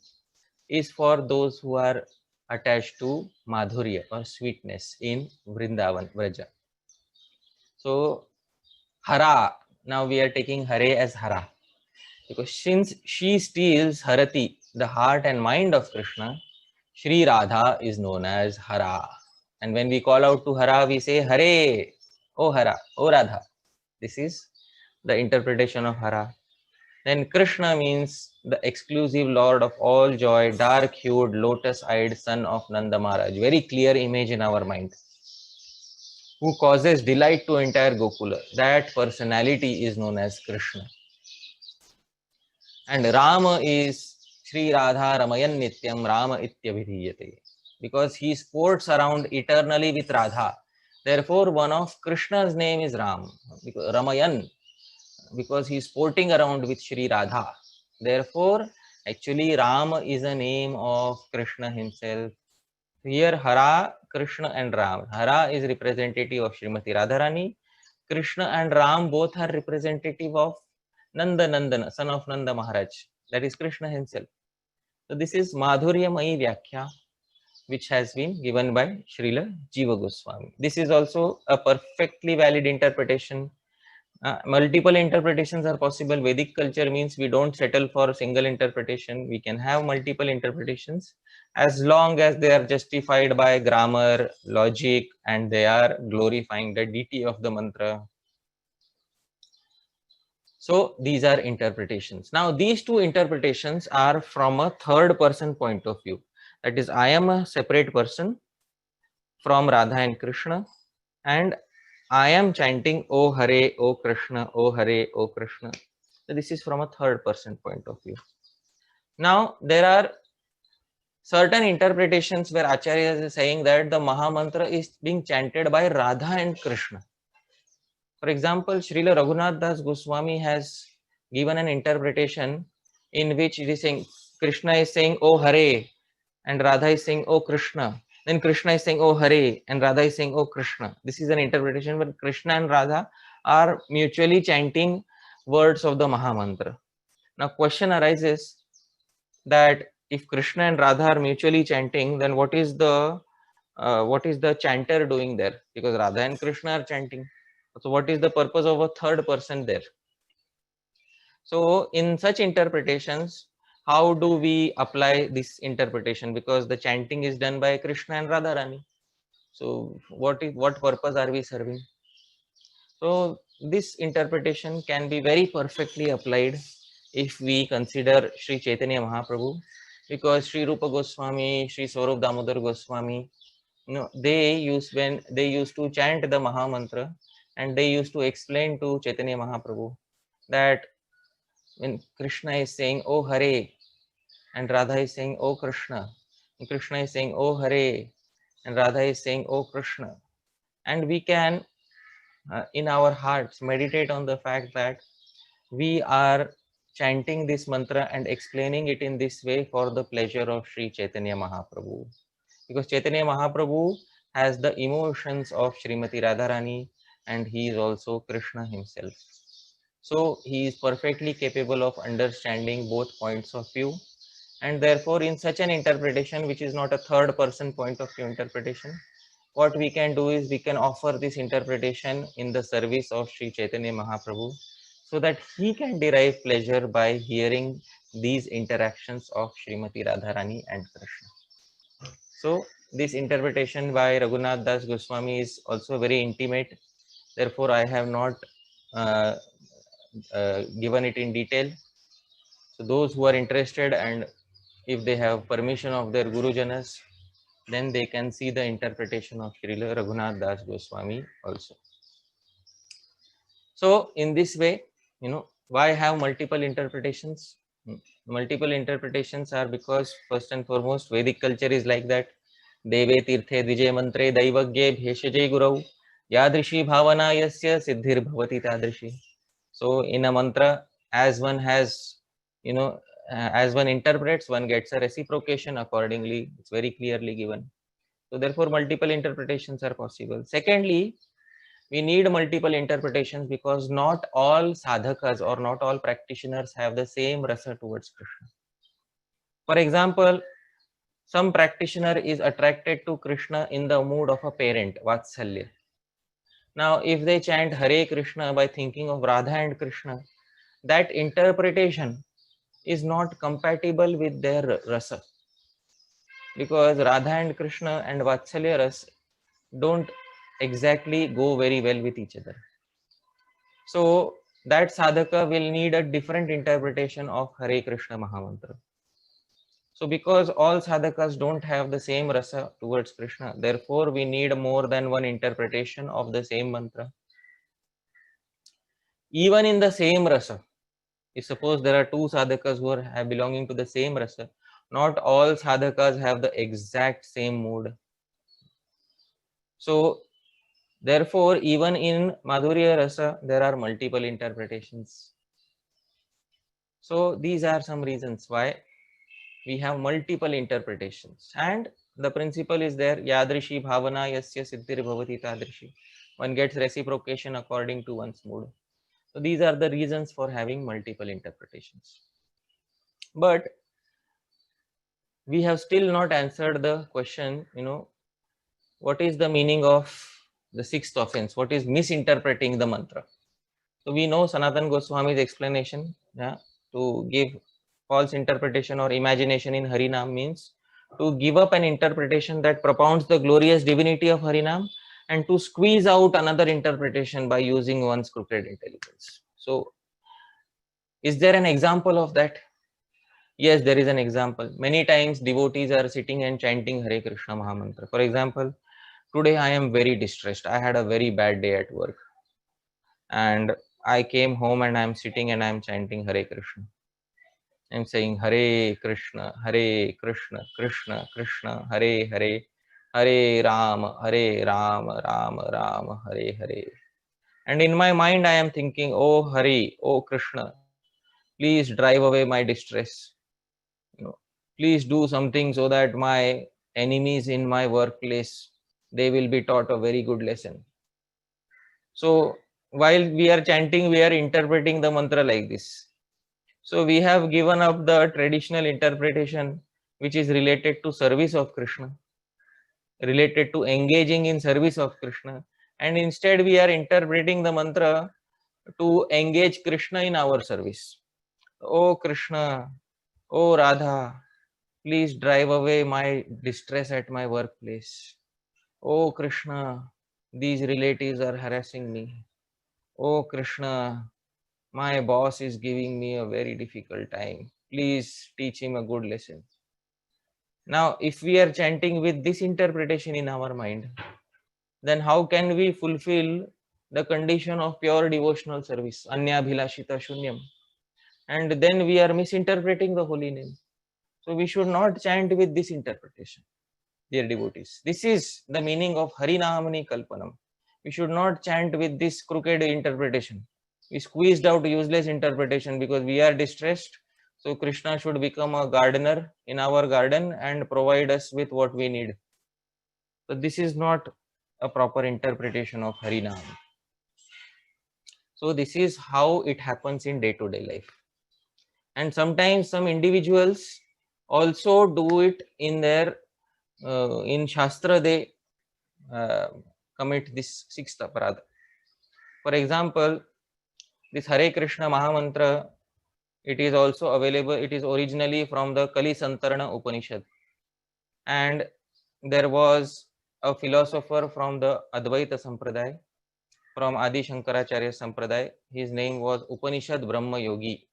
S1: is for those who are attached to Madhurya or sweetness in Vrindavan, Vraja. So, Hara, now we are taking Hare as Hara. Because since she steals Harati, the heart and mind of Krishna, Sri Radha is known as Hara. And when we call out to Hara, we say Hare, O Hara, O Radha. This is the interpretation of Hara. Then Krishna means the exclusive Lord of all joy, dark-hued, lotus-eyed son of Nanda Maharaj. Very clear image in our mind. Who causes delight to entire Gokula. That personality is known as Krishna. And Rama is Sri Radha Ramayan Nityam Rama Ityabhidhiyate. Because he sports around eternally with Radha. Therefore, one of Krishna's name is Ram. Because Ramayan, because he is sporting around with Sri Radha. Therefore, actually Ram is a name of Krishna himself. Here Hara, Krishna and Ram. Hara is representative of Srimati Radharani. Krishna and Ram both are representative of Nanda Nandana, son of Nanda Maharaj. That is Krishna himself. So this is Madhuryamai Vyakhya, which has been given by Srila Jiva Goswami. This is also a perfectly valid interpretation. Multiple interpretations are possible. Vedic culture means we don't settle for a single interpretation. We can have multiple interpretations as long as they are justified by grammar, logic, and they are glorifying the deity of the mantra. So these are interpretations. Now these two interpretations are from a third person point of view. That is, I am a separate person from Radha and Krishna, and I am chanting O Hare, O Krishna, O Hare, O Krishna. So this is from a third person point of view. Now there are certain interpretations where Acharya is saying that the Maha Mantra is being chanted by Radha and Krishna. For example, Srila Raghunath Das Goswami has given an interpretation in which it is saying Krishna is saying O Hare and Radha is saying O Krishna. Then Krishna is saying O Hare and Radha is saying O Krishna. This is an interpretation where Krishna and Radha are mutually chanting words of the Maha Mantra. Now question arises that if Krishna and Radha are mutually chanting, then what is the chanter doing there? Because Radha and Krishna are chanting. So what is the purpose of a third person there? So in such interpretations, how do we apply this interpretation? Because the chanting is done by Krishna and Radharani. So what purpose are we serving? So this interpretation can be very perfectly applied if we consider Sri Chaitanya Mahaprabhu, because Sri Rupa Goswami, Sri Swarup Damodar Goswami, they used to chant the Maha Mantra, and they used to explain to Chaitanya Mahaprabhu that when Krishna is saying O Hare and Radha is saying O Krishna, and Krishna is saying O Hare and Radha is saying O Krishna, and we can in our hearts meditate on the fact that we are chanting this mantra and explaining it in this way for the pleasure of Sri Chaitanya Mahaprabhu. Because Chaitanya Mahaprabhu has the emotions of Srimati Radharani, and he is also Krishna himself. So he is perfectly capable of understanding both points of view, and therefore in such an interpretation, which is not a third person point of view interpretation, what we can do is we can offer this interpretation in the service of Sri Chaitanya Mahaprabhu, so that he can derive pleasure by hearing these interactions of Srimati Radharani and Krishna. So this interpretation by Raghunath Das Goswami is also very intimate. Therefore, I have not uh, given it in detail. So those who are interested, and if they have permission of their Gurujanas, then they can see the interpretation of Srila Raghunath Das Goswami also. So in this way, why have multiple interpretations? Multiple interpretations are because, first and foremost, Vedic culture is like that. Deve tirthe dvije mantre daivagye bheshaje gurau yadrishi bhavana yasya siddhir bhavati tadrishi. So in a mantra, as one has, as one interprets, one gets a reciprocation accordingly. It's very clearly given. So therefore, multiple interpretations are possible. Secondly, we need multiple interpretations because not all sadhakas or not all practitioners have the same rasa towards Krishna. For example, some practitioner is attracted to Krishna in the mood of a parent, Vatsalya. Now, if they chant Hare Krishna by thinking of Radha and Krishna, that interpretation is not compatible with their rasa, because Radha and Krishna and Vatsalya ras don't exactly go very well with each other. So that sadhaka will need a different interpretation of Hare Krishna Mahamantra. So because all sadhakas don't have the same rasa towards Krishna, therefore we need more than one interpretation of the same mantra. Even in the same rasa, if suppose there are two sadhakas who are belonging to the same rasa, not all sadhakas have the exact same mood. So therefore, even in Madhurya rasa, there are multiple interpretations. So these are some reasons why we have multiple interpretations, and the principle is there, yadrishi bhavana yasya siddhir bhavati tadrishi. One gets reciprocation according to one's mood. So these are the reasons for having multiple interpretations. But we have still not answered the question, what is the meaning of the sixth offense? What is misinterpreting the mantra? So we know Sanatana Goswami's explanation, to give false interpretation or imagination in Harinam means to give up an interpretation that propounds the glorious divinity of Harinam and to squeeze out another interpretation by using one's crooked intelligence. So is there an example of that? Yes, there is an example. Many times devotees are sitting and chanting Hare Krishna Mahamantra. For example, today I am very distressed. I had a very bad day at work. And I came home and I'm sitting and I'm chanting Hare Krishna. I'm saying Hare Krishna, Krishna Krishna, Hare Hare, Hare Rama, Rama Rama, Hare Hare. And in my mind I am thinking, oh Hari, oh Krishna, please drive away my distress. Please do something so that my enemies in my workplace, they will be taught a very good lesson. So while we are chanting, we are interpreting the mantra like this. So we have given up the traditional interpretation which is related to service of Krishna, related to engaging in service of Krishna, and instead we are interpreting the mantra to engage Krishna in our service. Oh Krishna, oh Radha, please drive away my distress at my workplace. Oh Krishna, these relatives are harassing me. Oh Krishna, my boss is giving me a very difficult time. Please teach him a good lesson. Now, if we are chanting with this interpretation in our mind, then how can we fulfill the condition of pure devotional service, Anyabhilashita Shunyam? And then we are misinterpreting the holy name. So we should not chant with this interpretation, dear devotees. This is the meaning of Harinamani Kalpanam. We should not chant with this crooked interpretation. We squeezed out useless interpretation because we are distressed. So Krishna should become a gardener in our garden and provide us with what we need. So this is not a proper interpretation of Harinam. So this is how it happens in day-to-day life. And sometimes some individuals also do it in their in Shastra. They commit this sixth aparad. For example, this Hare Krishna Mahamantra, it is also available, it is originally from the Kali Santarana Upanishad, and there was a philosopher from the Advaita Sampradaya, from Adi Shankaracharya Sampradaya. His name was Upanishad Brahma Yogi,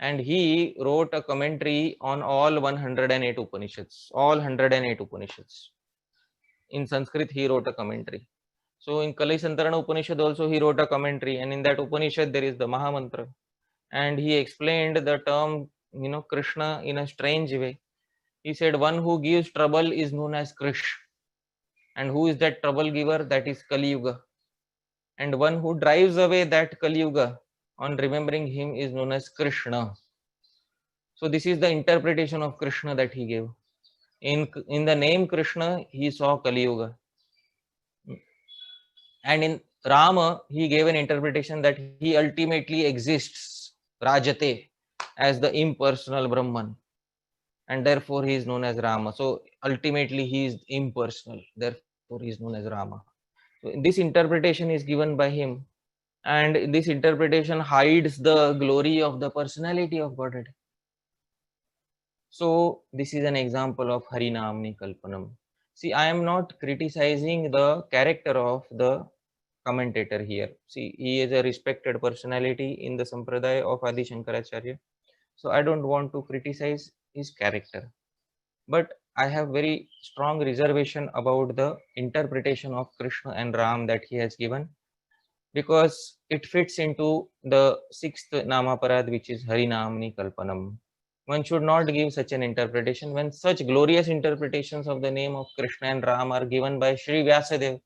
S1: and he wrote a commentary on all 108 Upanishads, all 108 Upanishads. In Sanskrit, he wrote a commentary. So in Kali Santarana Upanishad also he wrote a commentary, and in that Upanishad there is the Mahamantra, and he explained the term, Krishna in a strange way. He said, one who gives trouble is known as Krish, and who is that trouble giver? That is Kali Yuga. And one who drives away that Kali Yuga on remembering him is known as Krishna. So this is the interpretation of Krishna that he gave. In the name Krishna, he saw Kali Yuga. And in Rama, he gave an interpretation that he ultimately exists, Rajate, as the impersonal Brahman. And therefore he is known as Rama. So ultimately he is impersonal, therefore he is known as Rama. So this interpretation is given by him, and this interpretation hides the glory of the personality of Godhead. So this is an example of Harinamni Kalpanam. See, I am not criticizing the character of the commentator here. See, he is a respected personality in the Sampradaya of Adi Shankaracharya. So I don't want to criticize his character. But I have very strong reservation about the interpretation of Krishna and Ram that he has given, because it fits into the sixth Namaparad, which is Harinamni Kalpanam. One should not give such an interpretation when such glorious interpretations of the name of Krishna and Ram are given by Sri Vyasadeva.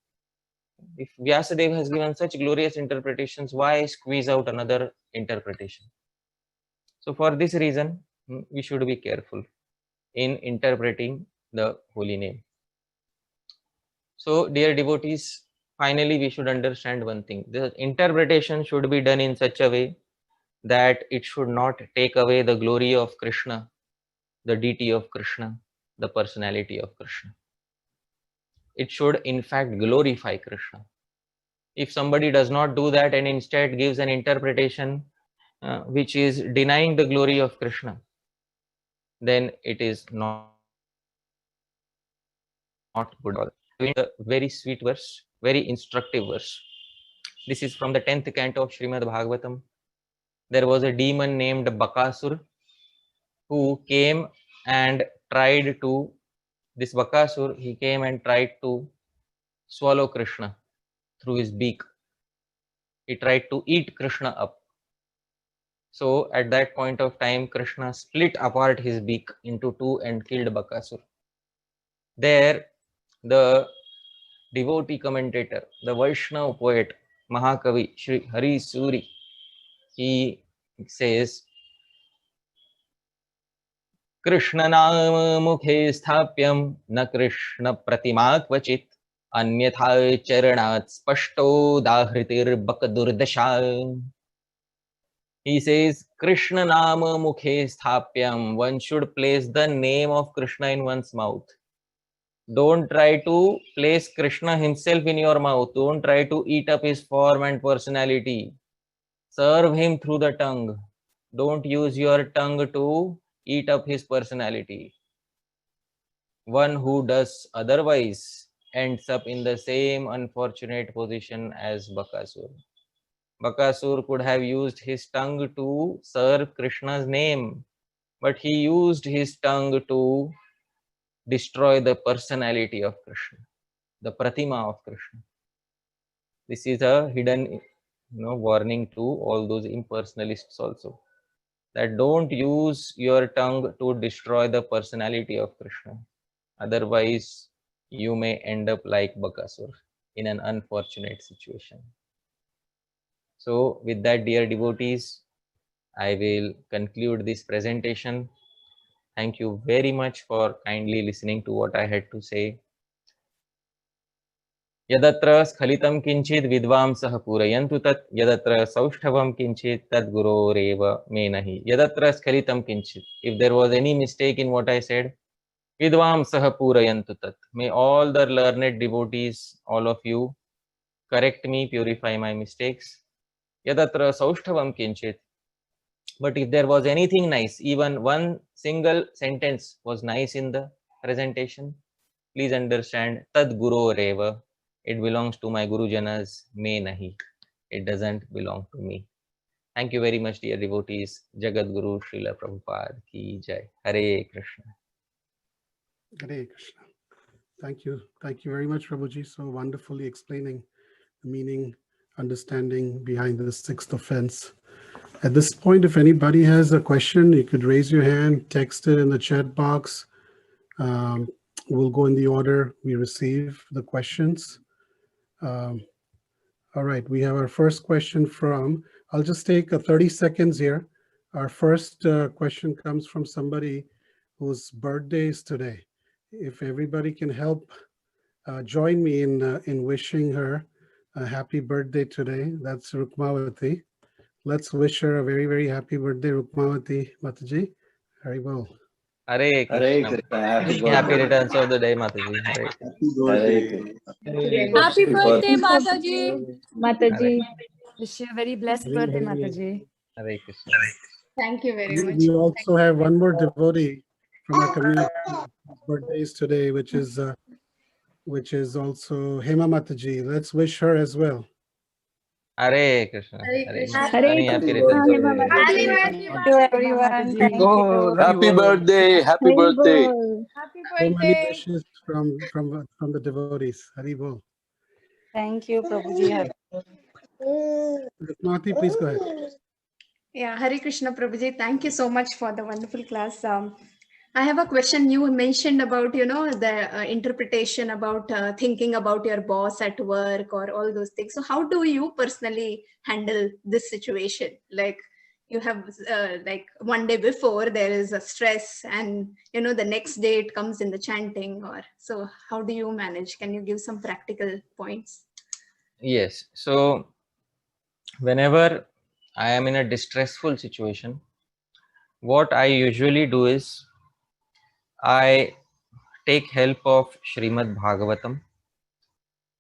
S1: If Vyasadeva has given such glorious interpretations, why squeeze out another interpretation? So for this reason, we should be careful in interpreting the holy name. So dear devotees, finally we should understand one thing. The interpretation should be done in such a way that it should not take away the glory of Krishna, the deity of Krishna, the personality of Krishna. It should in fact glorify Krishna. If somebody does not do that and instead gives an interpretation which is denying the glory of Krishna, then it is not good. A very sweet verse, very instructive verse. This is from the 10th canto of Srimad Bhagavatam. There was a demon named Bakasur who came and tried to, this Bakasur, he came and tried to swallow Krishna through his beak. He tried to eat Krishna up. So at that point of time, Krishna split apart his beak into two and killed Bakasur. There, the devotee commentator, the Vaishnava poet, Mahakavi Shri Hari Suri, he says, Krishna naam mukhe sthapyam na Krishna pratima kvachit anyatha charanat spashto dahritir bakadurdasha. He says, Krishna nama mukhe sthapyam. One should place the name of Krishna in one's mouth. Don't try to place Krishna himself in your mouth. Don't try to eat up his form and personality. Serve him through the tongue. Don't use your tongue to eat up his personality. One who does otherwise ends up in the same unfortunate position as Bakasur. Bakasur could have used his tongue to serve Krishna's name, but he used his tongue to destroy the personality of Krishna, the Pratima of Krishna. This is a hidden warning to all those impersonalists also, that don't use your tongue to destroy the personality of Krishna. Otherwise, you may end up like Bakasur in an unfortunate situation. So with that, dear devotees, I will conclude this presentation. Thank you very much for kindly listening to what I had to say. Yadatra skhalitam kinchit vidvamsah purayantu tat yadatra saushthavam kinchit tad guroreva me nahi. Yadatra skhalitam kinchit. If there was any mistake in what I said, Vidvamsah purayantu tat. May all the learned devotees, all of you, correct me, purify my mistakes. Yadatra saushthavam kinchit. But if there was anything nice, even one single sentence was nice in the presentation, please understand, tad guru reva. It belongs to my Gurujanas, me nahi. It doesn't belong to me. Thank you very much, dear devotees. Jagat Guru Srila Prabhupada ki jai. Hare Krishna.
S2: Hare Krishna. Thank you. Thank you very much, Prabhuji. So wonderfully explaining the meaning, understanding behind the sixth offense. At this point, if anybody has a question, you could raise your hand, text it in the chat box. We'll go in the order we receive the questions. All right, we have our first question from, I'll just take 30 seconds here. Our first question comes from somebody whose birthday is today. If everybody can help join me in wishing her a happy birthday today, that's Rukmavati. Let's wish her a very, very happy birthday, Rukmavati Mataji. Haribol.
S1: Hare Krishna. Happy returns of the day, Mataji. Hare.
S3: Happy birthday, Mataji.
S4: Mataji.
S3: Wish you a very blessed birthday, Mataji.
S1: Hare Krishna.
S4: Thank you very much.
S2: We also have one more devotee from our community. Birthdays today, which is also Hema Mataji. Let's wish her as well.
S1: Hare Krishna.
S4: Hare Krishna.
S1: Many happy returns of the day.
S3: Thank you, everyone. Thank you.
S5: Happy birthday, happy birthday.
S4: Happy
S2: So many
S4: birthday.
S2: wishes from the devotees. Haribol.
S3: Thank you, Prabhuji.
S2: Rukmati, please go ahead.
S4: Yeah, Hare Krishna Prabhuji. Thank you so much for the wonderful class. I have a question. You mentioned about, the interpretation about thinking about your boss at work or all those things. So how do you personally handle this situation? Like you have like one day before there is a stress and, the next day it comes in the chanting or so how do you manage? Can you give some practical points?
S1: Yes. So, whenever I am in a distressful situation, what I usually do is I take help of Srimad Bhagavatam,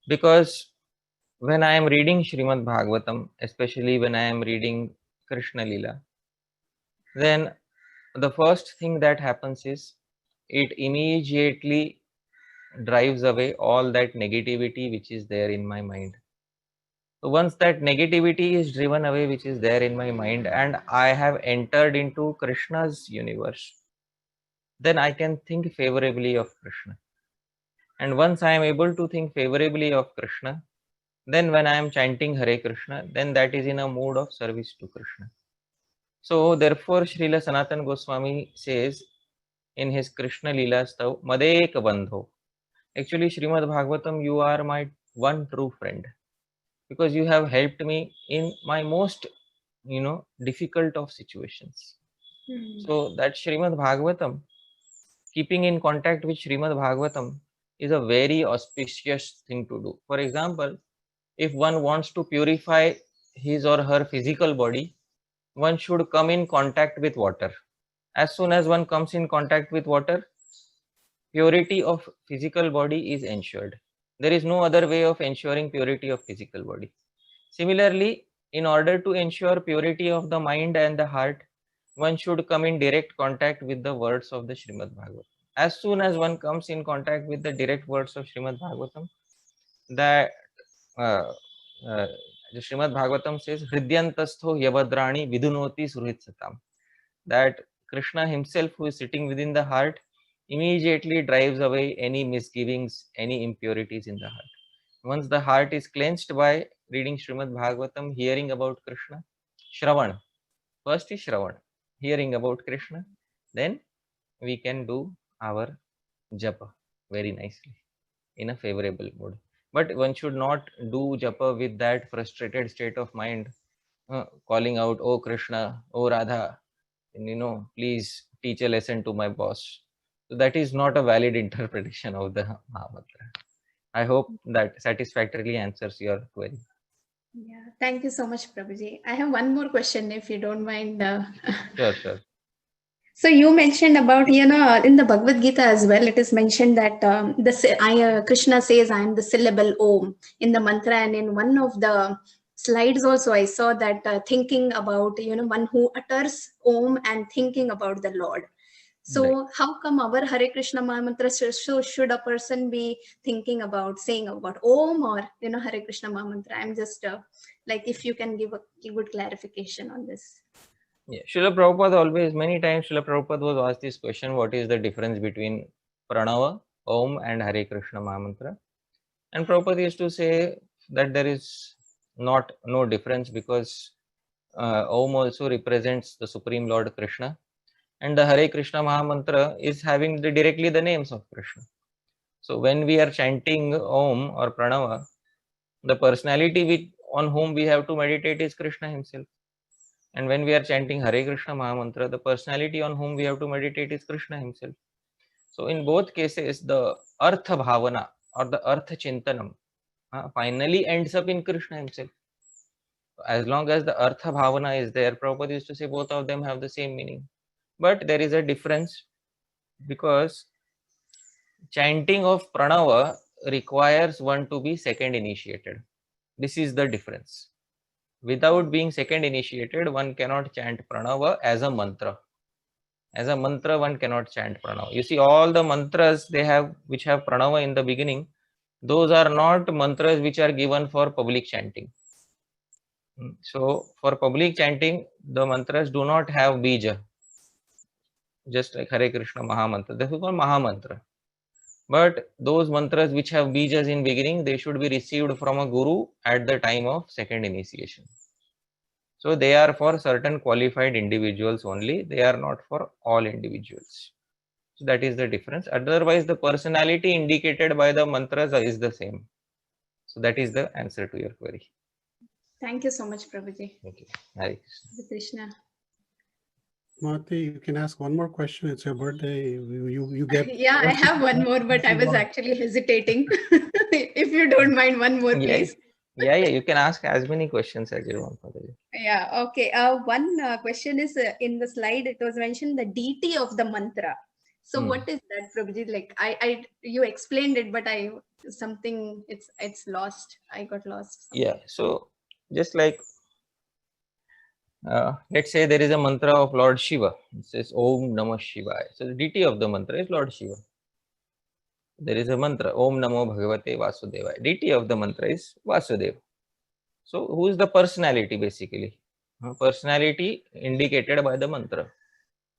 S1: because when I am reading Srimad Bhagavatam, especially when I am reading Krishna Lila, then the first thing that happens is it immediately drives away all that negativity which is there in my mind. So once that negativity is driven away which is there in my mind and I have entered into Krishna's universe, then I can think favorably of Krishna. And once I am able to think favorably of Krishna, then when I am chanting Hare Krishna, then that is in a mood of service to Krishna. So therefore Srila Sanatana Goswami says in his Krishna Leela Stav, Madek Bandho. Actually, Srimad Bhagavatam, you are my one true friend, because you have helped me in my most, difficult of situations. So that Srimad Bhagavatam, keeping in contact with Srimad Bhagavatam is a very auspicious thing to do. For example, if one wants to purify his or her physical body, one should come in contact with water. As soon as one comes in contact with water, purity of physical body is ensured. There is no other way of ensuring purity of physical body. Similarly, in order to ensure purity of the mind and the heart, one should come in direct contact with the words of the Srimad Bhagavatam. As soon as one comes in contact with the direct words of Srimad Bhagavatam, that the Srimad Bhagavatam says, Hridyantastho yavadrani vidunoti suhrit satam. That Krishna himself, who is sitting within the heart, immediately drives away any misgivings, any impurities in the heart. Once the heart is cleansed by reading Srimad Bhagavatam, hearing about Krishna, Shravan. First is Shravan, hearing about Krishna. Then we can do our japa very nicely in a favorable mood. But one should not do japa with that frustrated state of mind, calling out, "Oh Krishna, oh Radha, and, please teach a lesson to my boss." So that is not a valid interpretation of the Mahamantra. I hope that satisfactorily answers your query.
S4: Yeah, thank you so much, Prabhuji. I have one more question, if you don't mind.
S1: Sure.
S4: So you mentioned about, in the Bhagavad Gita as well, it is mentioned that Krishna says, I am the syllable Om in the mantra. And in one of the slides also, I saw that thinking about, one who utters Om and thinking about the Lord. So how come our Hare Krishna Mahamantra, so should a person be thinking about, saying about Om or, Hare Krishna Mahamantra? I'm just like, if you can give a good clarification on this.
S1: Yeah, Srila Prabhupada always, many times Srila Prabhupada was asked this question, what is the difference between Pranava, Om and Hare Krishna Mahamantra? And Prabhupada used to say that there is no difference, because Om also represents the Supreme Lord Krishna, and the Hare Krishna Mahamantra is having directly the names of Krishna. So when we are chanting Om or Pranava, the personality on whom we have to meditate is Krishna himself. And when we are chanting Hare Krishna Mahamantra, the personality on whom we have to meditate is Krishna himself. So in both cases, the Artha Bhavana or the Artha Chintanam finally ends up in Krishna himself. As long as the Artha Bhavana is there, Prabhupada used to say both of them have the same meaning. But there is a difference, because chanting of Pranava requires one to be second initiated. This is the difference. Without being second initiated, one cannot chant Pranava as a mantra. As a mantra, one cannot chant Pranava. You see, all the mantras which have Pranava in the beginning, those are not mantras which are given for public chanting. So for public chanting, the mantras do not have bija, just like Hare Krishna Mahamantra. This is called Mahamantra. But those mantras which have bijas in beginning, they should be received from a guru at the time of second initiation. So they are for certain qualified individuals only. They are not for all individuals. So that is the difference. Otherwise, the personality indicated by the mantras is the same. So that is the answer to your query.
S4: Thank you so much, Prabhuji.
S1: Thank you. Hare
S4: Hare Krishna.
S2: Mati, you can ask one more question. It's your birthday. You get.
S4: Yeah, I have one more, but I was actually hesitating. If you don't mind, one more, please.
S1: Yeah, you can ask as many questions as you want.
S4: Yeah, okay. One question is in the slide, it was mentioned the deity of the mantra. So what is that, Prabhuji? Like you explained it, but it's lost. I got lost.
S1: Yeah, so just like let's say there is a mantra of Lord Shiva. It says Om Namah Shivaya. So the deity of the mantra is Lord Shiva. There is a mantra Om Namo Bhagavate Vasudevaya. Deity of the mantra is Vasudeva. So who is the personality basically? Personality indicated by the mantra.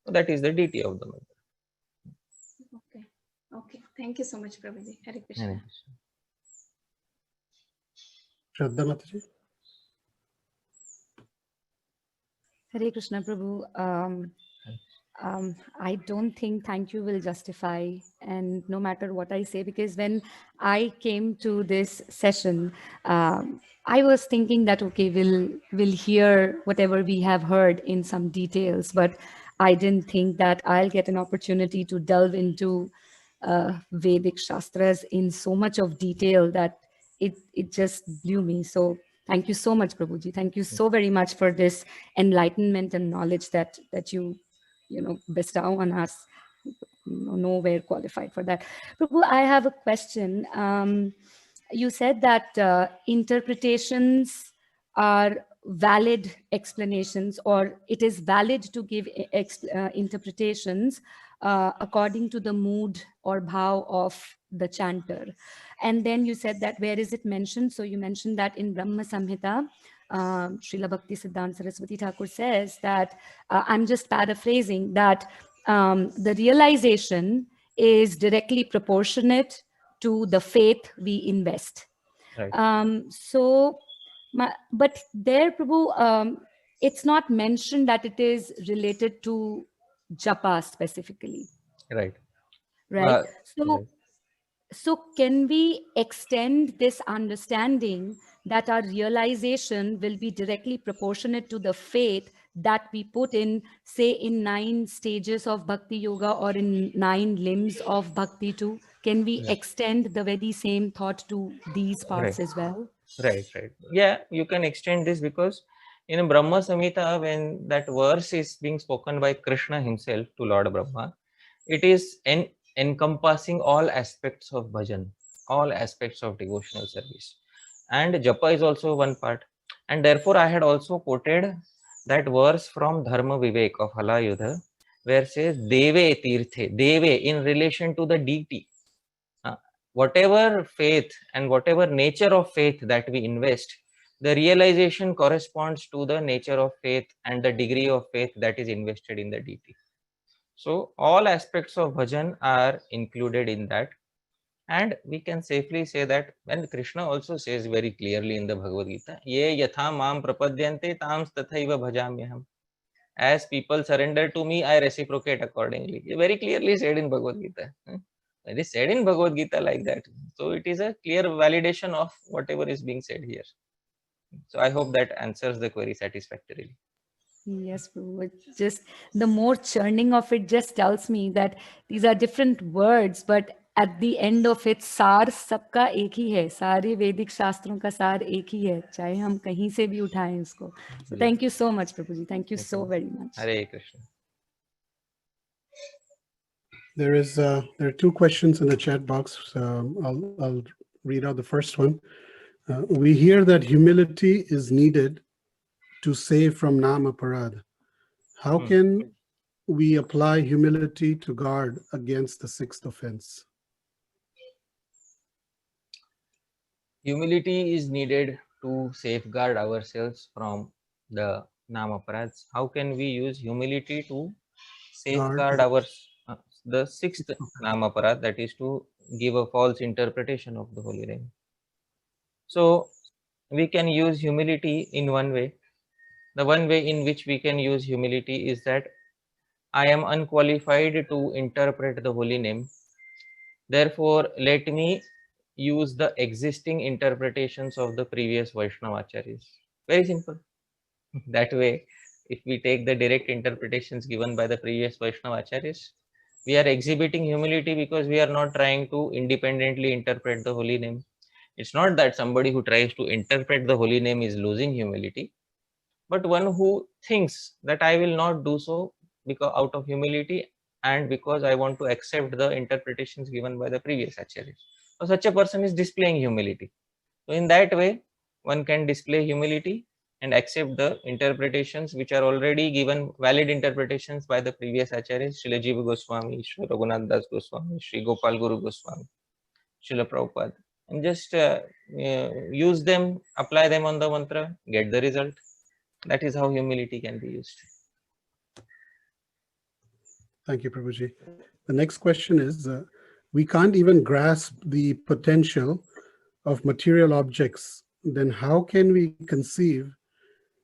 S1: So that is the deity of the mantra.
S4: Okay. Thank you so much, Prabhuji. Hare Krishna.
S2: Shraddha Mataji.
S3: Hare Krishna, Prabhu. I don't think thank you will justify, and no matter what I say, because when I came to this session, I was thinking that, okay, we'll hear whatever we have heard in some details, but I didn't think that I'll get an opportunity to delve into Vedic Shastras in so much of detail that it just blew me. So thank you so much, Prabhuji. Thank you so very much for this enlightenment and knowledge that you bestow on us. Nowhere qualified for that. Prabhu, I have a question. You said that interpretations are valid explanations, or it is valid to give interpretations according to the mood or bhav of the chanter. And then you said that where is it mentioned? So you mentioned that in Brahma Samhita, Srila Bhakti Siddhanta Saraswati Thakur says that, I'm just paraphrasing, that the realization is directly proportionate to the faith we invest.
S1: Right.
S3: But there, Prabhu, it's not mentioned that it is related to japa specifically.
S1: Right.
S3: Right. So can we extend this understanding that our realization will be directly proportionate to the faith that we put in, say, in 9 stages of Bhakti Yoga or in 9 limbs of Bhakti too? Can we extend the very same thought to these parts as well?
S1: Right. Yeah, you can extend this, because In Brahma Samhita, when that verse is being spoken by Krishna himself to Lord Brahma, it is encompassing all aspects of bhajan, all aspects of devotional service. And japa is also one part. And therefore, I had also quoted that verse from Dharma Vivek of Halayudha, where says, Deve Tirthe, Deve in relation to the deity. Whatever faith and whatever nature of faith that we invest, the realization corresponds to the nature of faith and the degree of faith that is invested in the deity. So all aspects of bhajan are included in that. And we can safely say that when Krishna also says very clearly in the Bhagavad Gita, Ye yatha mam prapadyante tam tathaiva bhajamyaham. As people surrender to me, I reciprocate accordingly. He very clearly said in Bhagavad Gita. It is said in Bhagavad Gita like that. So it is a clear validation of whatever is being said here. So I hope that answers the query satisfactorily.
S3: Yes, Prabhu. It's just the more churning of it just tells me that these are different words, but at the end of it, सार सबका एक ही है. सारे वैदिक शास्त्रों का सार एक ही है, चाहे हम कहीं से भी उठाएं उसको. So thank you so much, Prabhuji. Thank you so very much.
S1: Hare Krishna.
S2: There are two questions in the chat box. I'll read out the first one. We hear that humility is needed to save from nama parad. How can we apply humility to guard against the sixth offense?
S1: Humility is needed to safeguard ourselves from the namaparads. How can we use humility to safeguard the sixth namaparad, that is to give a false interpretation of the holy name? So we can use humility in one way. The one way in which we can use humility is that I am unqualified to interpret the holy name. Therefore, let me use the existing interpretations of the previous Vaishnava acharyas. Very simple. That way, if we take the direct interpretations given by the previous Vaishnava acharyas, we are exhibiting humility because we are not trying to independently interpret the holy name. It's not that somebody who tries to interpret the holy name is losing humility, but one who thinks that I will not do so because out of humility and because I want to accept the interpretations given by the previous acharyas. So such a person is displaying humility. So in that way, one can display humility and accept the interpretations which are already given, valid interpretations by the previous acharyas, Srila Jiva Goswami, Srila Raghunath Das Goswami, Sri Gopal Guru Goswami, Srila Prabhupada, and just use them, apply them on the mantra, get the result. That is how humility can be used.
S2: Thank you, Prabhuji. The next question is, we can't even grasp the potential of material objects. Then how can we conceive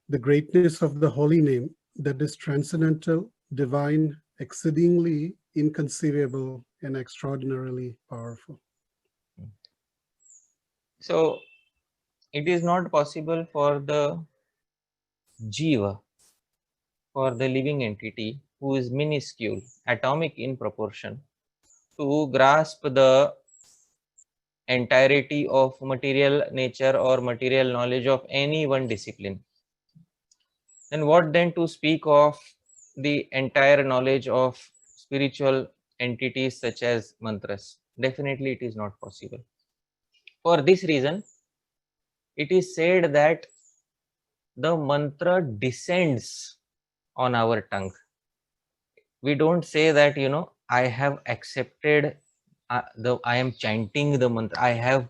S2: the greatness of the holy name that is transcendental, divine, exceedingly inconceivable, and extraordinarily powerful?
S1: So it is not possible for the jiva, for the living entity who is minuscule, atomic in proportion, to grasp the entirety of material nature or material knowledge of any one discipline. Then what then to speak of the entire knowledge of spiritual entities such as mantras? Definitely it is not possible. For this reason, it is said that the mantra descends on our tongue. We don't say that, I have accepted I am chanting the mantra, I have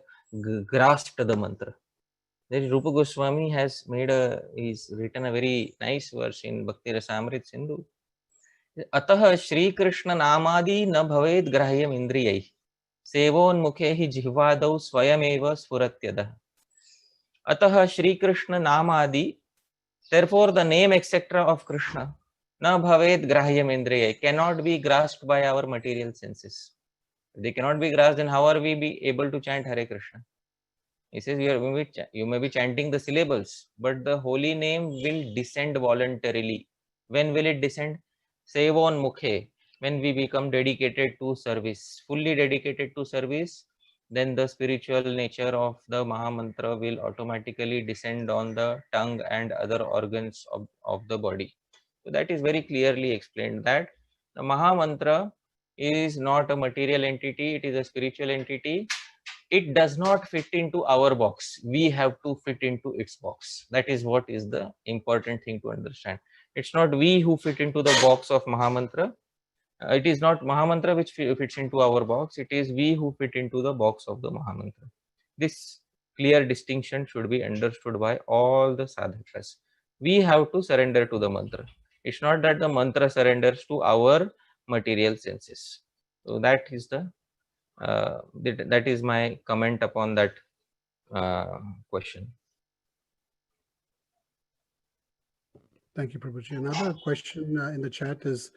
S1: grasped the mantra. There Rupa Goswami has he's written a very nice verse in Bhakti Rasamrit Sindhu. Atah Shri Krishna namadi na bhaved grahyam indriyai sevonmukhe hi jihvadau swayameva sfuratyada. Atah Shri Krishna namadi, therefore the name etc. of Krishna, na bhaved grahyam indriyai, cannot be grasped by our material senses. If they cannot be grasped, then how are we be able to chant Hare Krishna? He says you may be chanting the syllables, but the holy name will descend voluntarily. When will it descend? Sevon mukhe, when we become dedicated to service, fully dedicated to service, then the spiritual nature of the Mahamantra will automatically descend on the tongue and other organs of the body. So that is very clearly explained that the Mahamantra is not a material entity, it is a spiritual entity. It does not fit into our box. We have to fit into its box. That is what is the important thing to understand. It's not we who fit into the box of Mahamantra. It is not Mahamantra which fits into our box. It is we who fit into the box of the Mahamantra. This clear distinction should be understood by all the sadhakas. We have to surrender to the mantra. It's not that the mantra surrenders to our material senses. So that is the that is my comment upon that question.
S2: Thank you, Prabhuji. Another question in the chat is,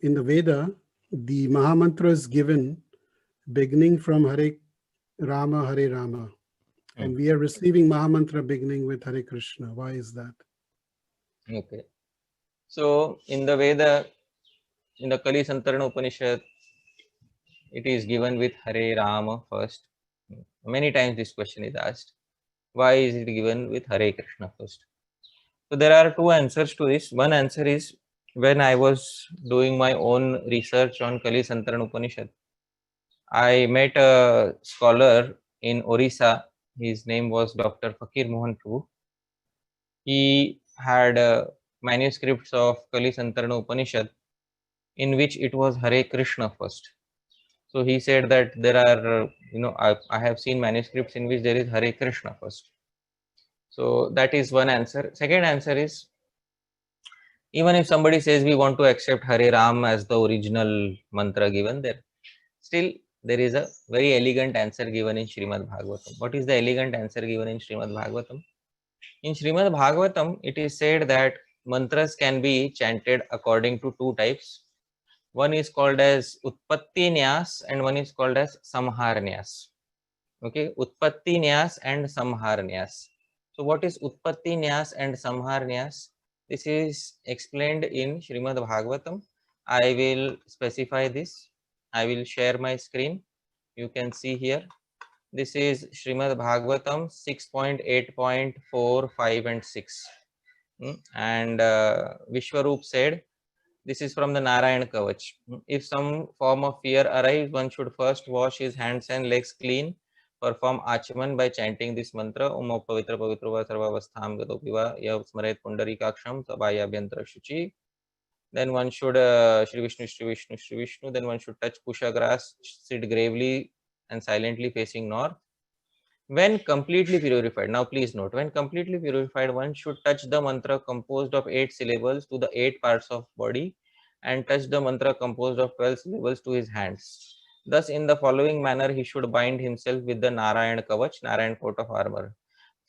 S2: in the Veda, the Mahamantra is given beginning from Hare Rama, Hare Rama. And we are receiving Mahamantra beginning with Hare Krishna. Why is that?
S1: Okay. So in the Veda, in the Kali Santarana Upanishad, it is given with Hare Rama first. Many times this question is asked. Why is it given with Hare Krishna first? So there are two answers to this. One answer is, when I was doing my own research on Kali Santarana Upanishad, I met a scholar in Orissa. His name was Dr. Fakir Mohan Prabhu. He had manuscripts of Kali Santarana Upanishad in which it was Hare Krishna first. So he said that there are, I have seen manuscripts in which there is Hare Krishna first. So that is one answer. Second answer is, even if somebody says we want to accept Hare Ram as the original mantra given there, still there is a very elegant answer given in Srimad Bhagavatam. What is the elegant answer given in Srimad Bhagavatam? In Srimad Bhagavatam, it is said that mantras can be chanted according to two types. One is called as Utpatti Nyas and one is called as Samhar Nyas. Okay, Utpatti Nyas and Samhar Nyas. So what is Utpatti Nyas and Samhar Nyas? This is explained in Srimad Bhagavatam. I will specify this. I will share my screen. You can see here. This is Srimad Bhagavatam 6.8.4, 5 and 6. And Vishwaroop said, this is from the Narayan Kavach. If some form of fear arrives, one should first wash his hands and legs clean, perform Achaman by chanting this mantra, Om Pavitra Pavitrava Sarvavastham Gadopiva Yav Smaret Pundarikaksham Sabhayabhyantra Shuchi. Then one should Shri Vishnu, Shri Vishnu, Shri Vishnu. Then one should touch Kusha grass, sit gravely and silently facing north. When completely purified, now please note, when completely purified, one should touch the mantra composed of 8 syllables to the 8 parts of body and touch the mantra composed of 12 syllables to his hands. Thus, in the following manner, he should bind himself with the Narayan Kavach, Narayan coat of armor.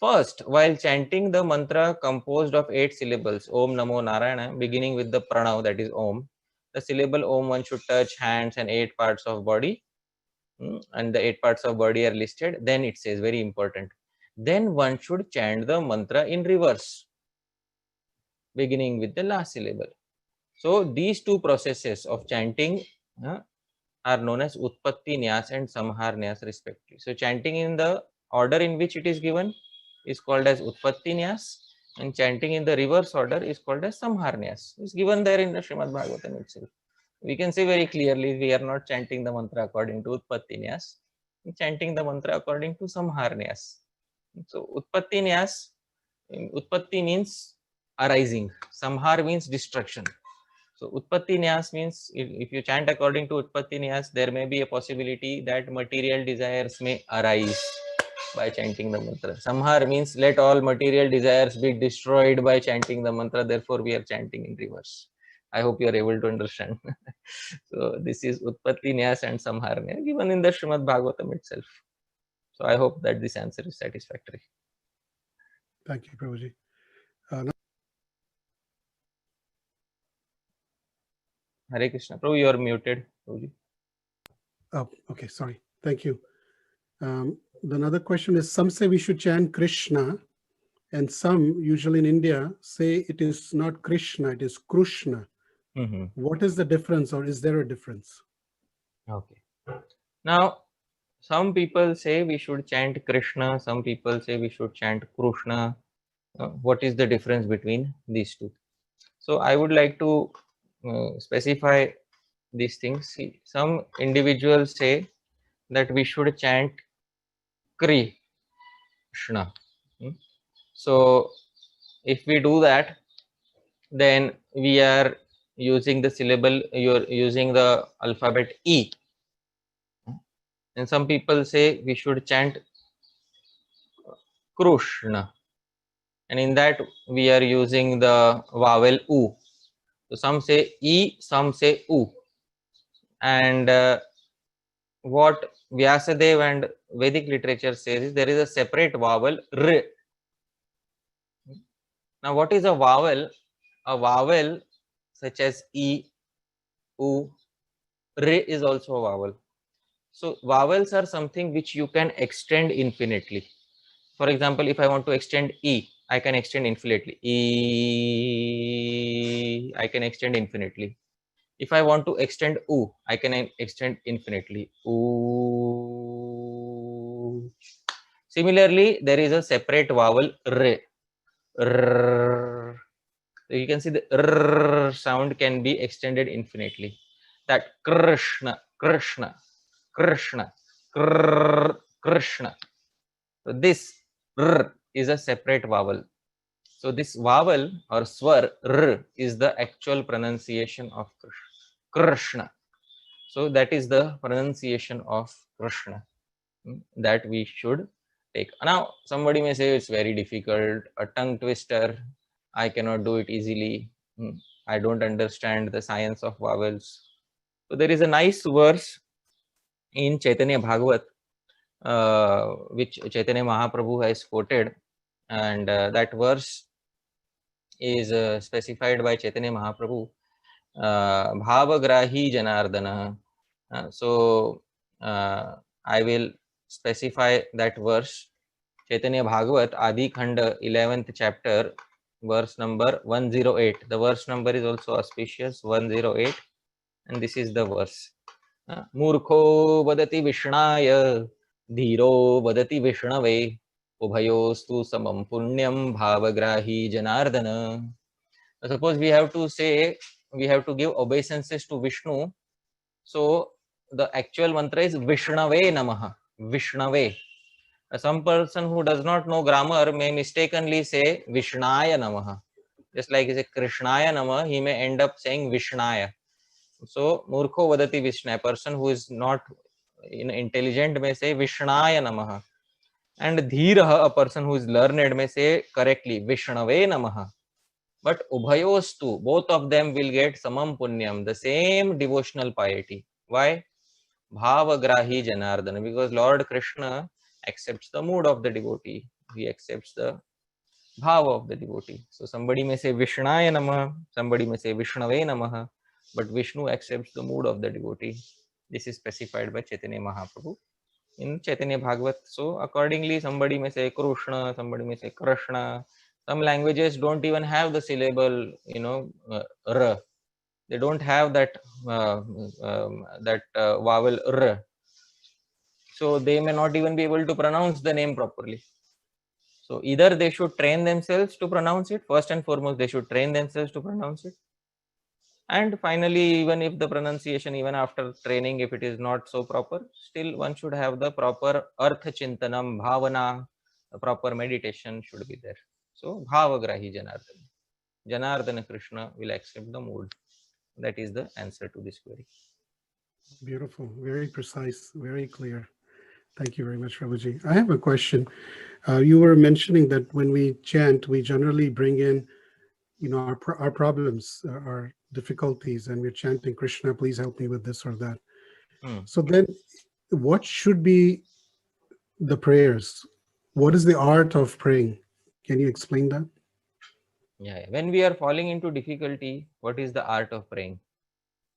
S1: First, while chanting the mantra composed of 8 syllables, Om Namo Narayana, beginning with the pranav, that is Om, the syllable Om one should touch hands and 8 parts of body. And the 8 parts of body are listed. Then it says, very important, then one should chant the mantra in reverse, beginning with the last syllable. So these two processes of chanting are known as Utpatti Nyas and Samhar Nyas respectively. So chanting in the order in which it is given is called as Utpatti Nyas, and chanting in the reverse order is called as Samhar Nyas. It's given there in the Srimad Bhagavatam itself. We can say very clearly, we are not chanting the mantra according to Utpatti Nyas, we are chanting the mantra according to Samhar Nyas. So Utpatti Nyas, Utpatti means arising, Samhar means destruction. So Utpatti Nyas means, if you chant according to Utpatti Nyas, there may be a possibility that material desires may arise by chanting the mantra. Samhar means let all material desires be destroyed by chanting the mantra, therefore we are chanting in reverse. I hope you are able to understand. So this is Utpatti Nyas and Samhar Nyas given in the Srimad Bhagavatam itself. So I hope that this answer is satisfactory.
S2: Thank you, Prabhuji.
S1: Hare Krishna. Prabhu, you are muted. Prabhuji.
S2: Oh, okay, sorry. Thank you. Another question is, some say we should chant Krishna, and some, usually in India, say it is not Krishna, it is Krushna. What is the difference, or is there a difference?
S1: Okay. Now, some people say we should chant Krishna, some people say we should chant Krishna. What is the difference between these two? So I would like to specify these things. See, some individuals say that we should chant Krishna. So if we do that, then we are using the syllable, you're using the alphabet E. And some people say we should chant Krishna. And in that we are using the vowel U. So some say E, some say U. And what Vyasadeva and Vedic literature says is there is a separate vowel R. Now what is a vowel? A vowel such as E, U, R is also a vowel. So vowels are something which you can extend infinitely. For example, if I want to extend E, I can extend infinitely. E, I can extend infinitely. If I want to extend U, I can extend infinitely. U. Similarly, there is a separate vowel R. R. So you can see the R sound can be extended infinitely. That Krishna, Krishna, Krishna, Krishna. So this R is a separate vowel. So this vowel or swar R is the actual pronunciation of Krishna. So that is the pronunciation of Krishna that we should take. Now somebody may say it's very difficult, a tongue twister, I cannot do it easily. I don't understand the science of vowels. So there is a nice verse in Chaitanya Bhagavat which Chaitanya Mahaprabhu has quoted, and that verse is specified by Chaitanya Mahaprabhu, Bhavagrahi Janardana. So I will specify that verse. Chaitanya Bhagavat Adi Khanda 11th chapter, verse number 108. The verse number is also auspicious, 108, and this is the verse. Murkho vadati vishnaya dhiro vadati vishnave ubhayostu samam punyam bhavagrahi janardana. Suppose we have to say, we have to give obeisances to Vishnu. So the actual mantra is Vishnave Namaha. Vishnave. Some person who does not know grammar may mistakenly say Vishnaya Namaha. Just like he say Krishnaya Namaha, he may end up saying Vishnaya. So Murkho Vadati Vishna, a person who is not intelligent may say Vishnaya Namaha. And Dhiraha, a person who is learned, may say correctly Vishnave Namaha. But Ubhayostu, both of them will get Samam Punyam, the same devotional piety. Why? Bhavagrahi Janardana, because Lord Krishna accepts the mood of the devotee. He accepts the bhava of the devotee. So somebody may say Vishnaya Namaha, somebody may say Vishnave Namaha, but Vishnu accepts the mood of the devotee. This is specified by Chaitanya Mahaprabhu in Chaitanya Bhagavat. So accordingly, somebody may say Krishna, somebody may say Krishna. Some languages don't even have the syllable, R. They don't have that vowel R. So they may not even be able to pronounce the name properly. So either they should train themselves to pronounce it. First and foremost, they should train themselves to pronounce it. And finally, even if the pronunciation, even after training, if it is not so proper, still one should have the proper artha chintanam, bhavana, the proper meditation should be there. So bhavagrahi Janardana. Janardana Krishna will accept the mood. That is the answer to this query.
S2: Beautiful, very precise, very clear. Thank you very much, Prabhuji. I have a question. You were mentioning that when we chant, we generally bring in, our problems, our difficulties, and we're chanting, Krishna, please help me with this or that. So then what should be the prayers? What is the art of praying? Can you explain that?
S1: Yeah, when we are falling into difficulty, what is the art of praying?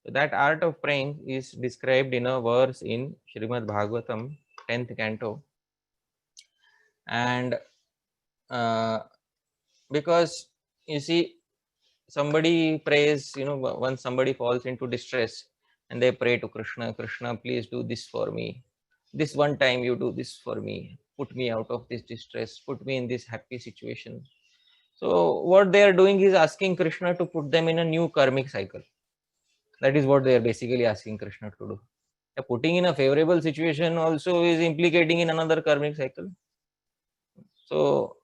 S1: So that art of praying is described in a verse in Srimad Bhagavatam, 10th canto. And because you see, somebody prays, once somebody falls into distress and they pray to Krishna, Krishna, please do this for me. this one time you do this for me, put me out of this distress, put me in this happy situation. So what they are doing is asking Krishna to put them in a new karmic cycle. That is what they are basically asking Krishna to do. Putting in a favorable situation also is implicating in another karmic cycle. So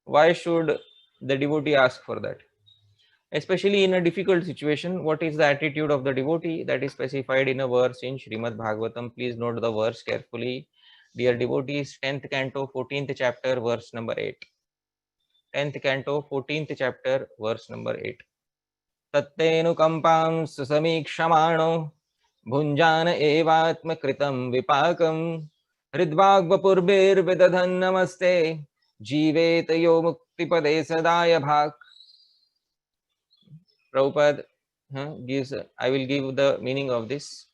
S1: why should the devotee ask for that? Especially in a difficult situation, what is the attitude of the devotee? That is specified in a verse in Srimad Bhagavatam. Please note the verse carefully. Dear devotees, 10th canto, 14th chapter, verse number 8. 10th canto, 14th chapter, verse number 8. तत्तेऽनुकम्पां सुसमीक्षमाणो भुञ्जान एवात्म कृतं विपाकं हृद्वाग्वपुर्भिर्विदधन् नमस्ते जीवेत यो मुक्तिपदे सदाय भाक्. Prabhupada gives, I will give the meaning of this.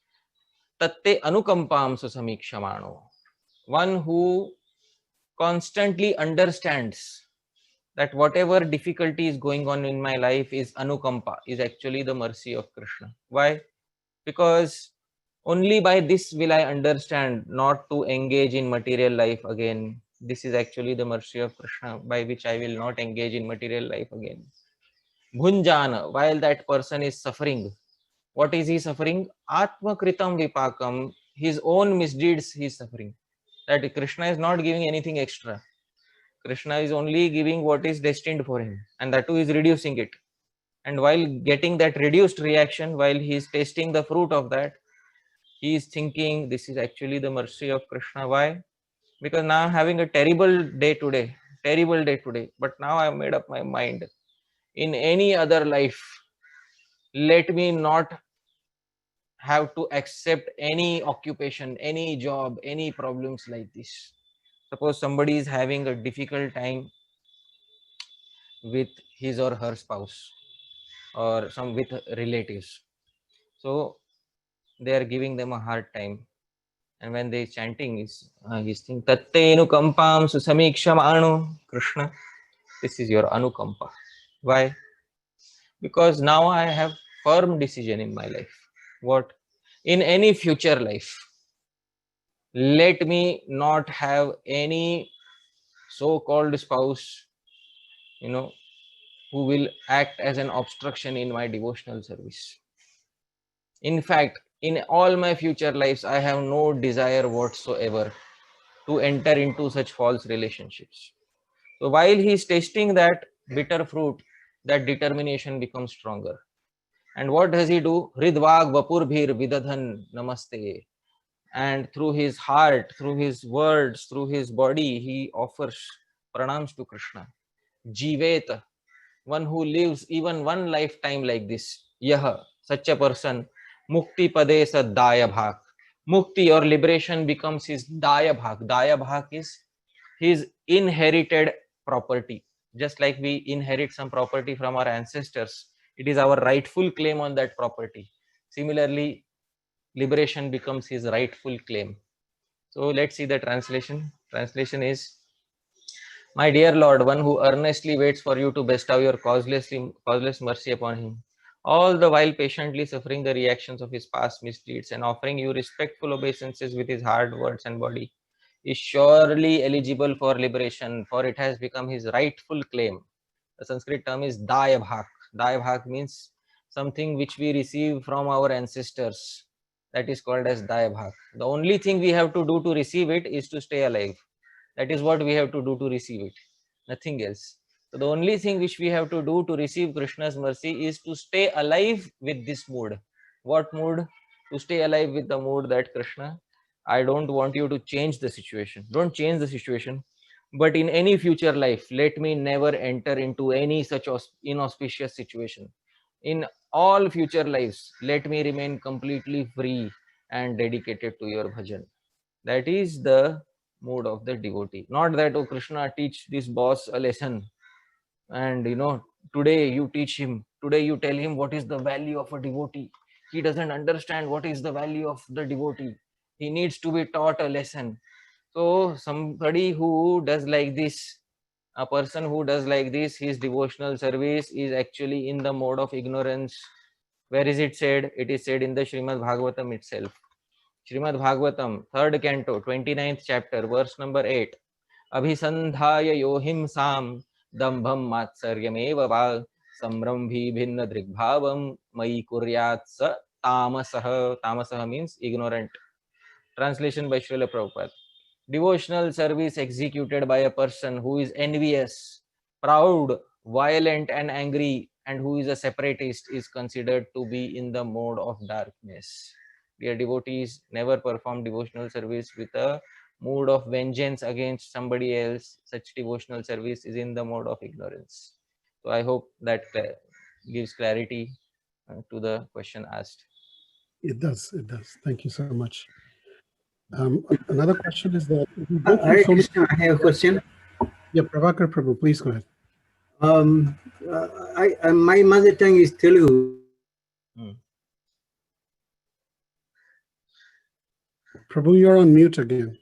S1: Tatte anukampam susamikshamaano. One who constantly understands that whatever difficulty is going on in my life is anukampa, is actually the mercy of Krishna. Why? Because only by this will I understand not to engage in material life again. This is actually the mercy of Krishna by which I will not engage in material life again. Bhunjana, while that person is suffering, what is he suffering? Atma kritam vipakam, his own misdeeds he is suffering. That Krishna is not giving anything extra. Krishna is only giving what is destined for him, and that too is reducing it. And while getting that reduced reaction, while he is tasting the fruit of that, he is thinking this is actually the mercy of Krishna. Why? Because now I'm having a terrible day today, but now I have made up my mind. In any other life, let me not have to accept any occupation, any job, any problems like this. Suppose somebody is having a difficult time with his or her spouse or some with relatives. So they are giving them a hard time. And when they chanting is he's thinking Tatte anukampam susamikshamaano. Krishna, this is your anukampa. Why? Because now I have firm decision in my life. What? In any future life, let me not have any so-called spouse, who will act as an obstruction in my devotional service. In fact, in all my future lives, I have no desire whatsoever to enter into such false relationships. So while he is tasting that bitter fruit, that determination becomes stronger. And what does he do? Hridvag vapurbhir vidadhan namaste. And through his heart, through his words, through his body, he offers pranams to Krishna. Jivet, one who lives even one lifetime like this, Yaha, such a person, Mukti Pade sa Daya Bhak. Mukti or liberation becomes his Daya Bhak. Daya Bhak is his inherited property. Just like we inherit some property from our ancestors, it is our rightful claim on that property. Similarly, liberation becomes his rightful claim. So let's see the translation. Translation is, my dear Lord, one who earnestly waits for you to bestow your causeless mercy upon him, all the while patiently suffering the reactions of his past misdeeds and offering you respectful obeisances with his hard words and body, is surely eligible for liberation, for it has become his rightful claim. The Sanskrit term is Dayabhak. Dayabhak means something which we receive from our ancestors. That is called as Dayabhak. The only thing we have to do to receive it is to stay alive. That is what we have to do to receive it, nothing else. So the only thing which we have to do to receive Krishna's mercy is to stay alive with this mood. What mood? To stay alive with the mood that Krishna, I don't want you to change the situation. Don't change the situation. But in any future life, let me never enter into any such inauspicious situation. In all future lives, let me remain completely free and dedicated to your bhajan. That is the mood of the devotee. Not that, oh Krishna, teach this boss a lesson. And today you teach him, today you tell him what is the value of a devotee. He doesn't understand what is the value of the devotee. He needs to be taught a lesson. So somebody who does like this, a person who does like this, his devotional service is actually in the mode of ignorance. Where is it said? It is said in the Srimad Bhagavatam itself. Srimad Bhagavatam, 3rd canto, 29th chapter, verse number 8. Abhisandhaya yohimsam dambham matsaryameva va samrambhi bhinna drigbhavam mai kuryat sa tamasah. Tamasah means ignorant. Translation by Srila Prabhupada. Devotional service executed by a person who is envious, proud, violent and angry, and who is a separatist is considered to be in the mode of darkness. Dear devotees, never perform devotional service with a mood of vengeance against somebody else. Such devotional service is in the mode of ignorance. So I hope that gives clarity to the question asked.
S2: It does. It does. Thank you so much. Another question is that if we go through
S6: Hare
S2: so many.
S6: Krishna, I have a question.
S2: Yeah, Prabhakar Prabhu, please go ahead.
S6: My mother tongue is Telugu.
S2: Prabhu, you're on mute again.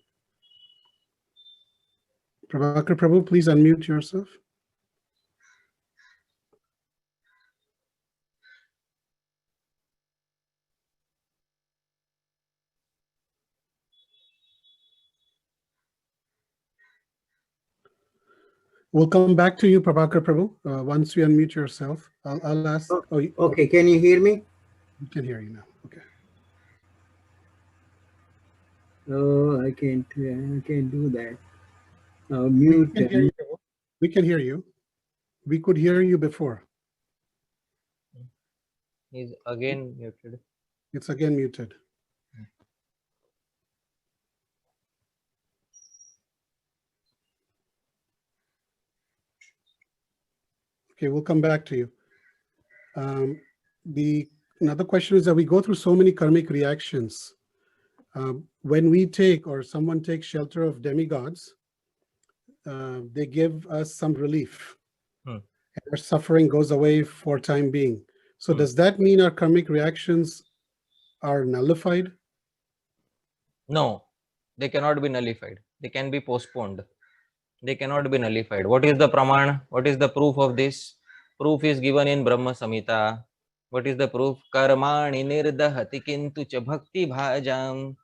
S2: Prabhakar Prabhu, please unmute yourself. We'll come back to you, Prabhakar Prabhu. Once you unmute yourself, I'll ask.
S6: Okay, can you hear me?
S2: We can hear you now. Okay.
S6: Oh, I can't do that. Mute.
S2: We can hear you. We could hear you before.
S1: He's again muted.
S2: It's again muted. Okay, we'll come back to you. Another question is that we go through so many karmic reactions. When we take or someone takes shelter of demigods, they give us some relief. And our suffering goes away for time being. So does that mean our karmic reactions are nullified?
S1: No, they cannot be nullified. They can be postponed. They cannot be nullified. What is the praman? What is the proof of this? Proof is given in Brahma Samhita. What is the proof? Karmani nirdahati kintu cha bhakti bhajam.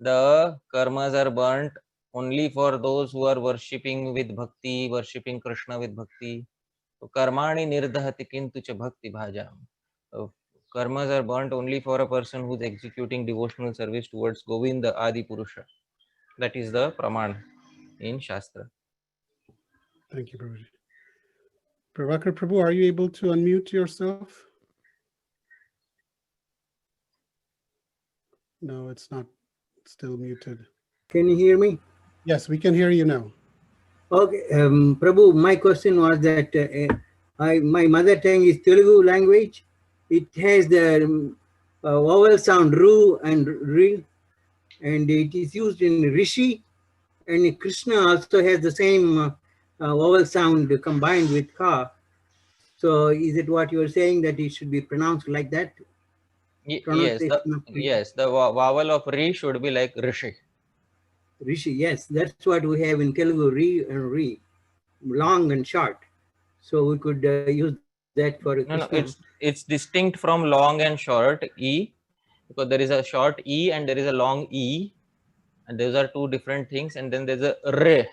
S1: The karmas are burnt only for those who are worshipping with bhakti, worshipping Krishna with bhakti. So karmani nirdahati kintu cha bhakti bhajam. Karmas are burnt only for a person who is executing devotional service towards Govinda Adi Purusha. That is the praman in Shastra.
S2: Thank you, Prabhuji. Prabhakar Prabhu, are you able to unmute yourself? No, it's not. It's still muted.
S6: Can you hear me?
S2: Yes, we can hear you now.
S6: Okay, Prabhu, my question was that my mother tongue is Telugu language. It has the vowel sound ru and ri, and it is used in Rishi, and Krishna also has the same vowel sound combined with ka. So is it what you are saying that it should be pronounced like that?
S1: Yes, the vowel of Ri should be like Rishi.
S6: Rishi, yes, that's what we have in Telugu, Ri and Ri, long and short. So we could use that for Krishna.
S1: No, it's distinct from long and short E, because there is a short E and there is a long E, and those are two different things. And then there's a R.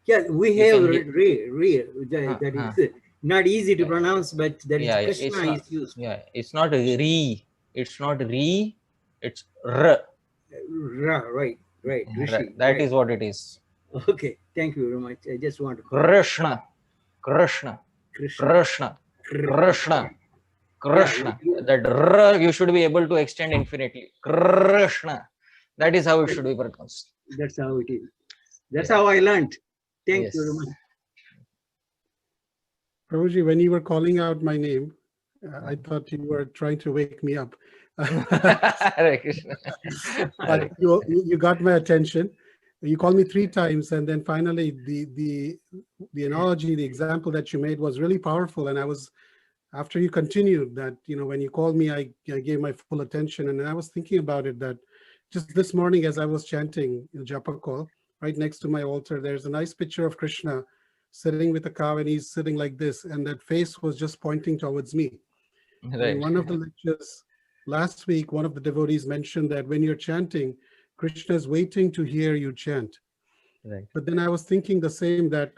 S6: Yeah, we have Ri. That is not easy to pronounce, but that is Krishna is used.
S1: Yeah, it's not Ri. It's not Ri. It's R.
S6: Right. Rishi,
S1: that is what it is.
S6: Okay, thank you very much. I just want to
S1: Krishna. That R you should be able to extend infinitely. Krishna. That is how it should be pronounced.
S6: That's how it is. That's how I learned. Thank you very much.
S2: Prabhuji, when you were calling out my name, I thought you were trying to wake me up. But you got my attention. You called me 3 times, and then finally the analogy, the example that you made was really powerful. And I was, after you continued that, when you called me, I gave my full attention. And I was thinking about it, that just this morning as I was chanting Japa call, right next to my altar, there's a nice picture of Krishna sitting with a cow, and he's sitting like this, and that face was just pointing towards me.
S1: Right.
S2: In one of the lectures last week, one of the devotees mentioned that when you're chanting, Krishna is waiting to hear you chant.
S1: Right.
S2: But then I was thinking the same, that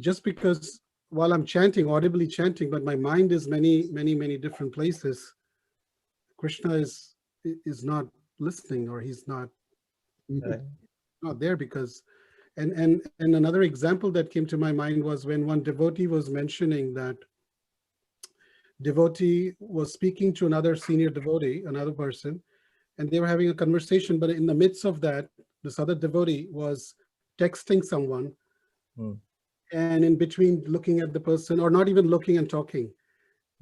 S2: just because while I'm chanting, audibly chanting, but my mind is many different places, Krishna is not listening, or he's not
S1: Right.
S2: there, because and another example that came to my mind was when one devotee was mentioning that devotee was speaking to another senior devotee, another person, and they were having a conversation, but in the midst of that, this other devotee was texting someone,
S1: Hmm.
S2: and in between looking at the person, or not even looking and talking.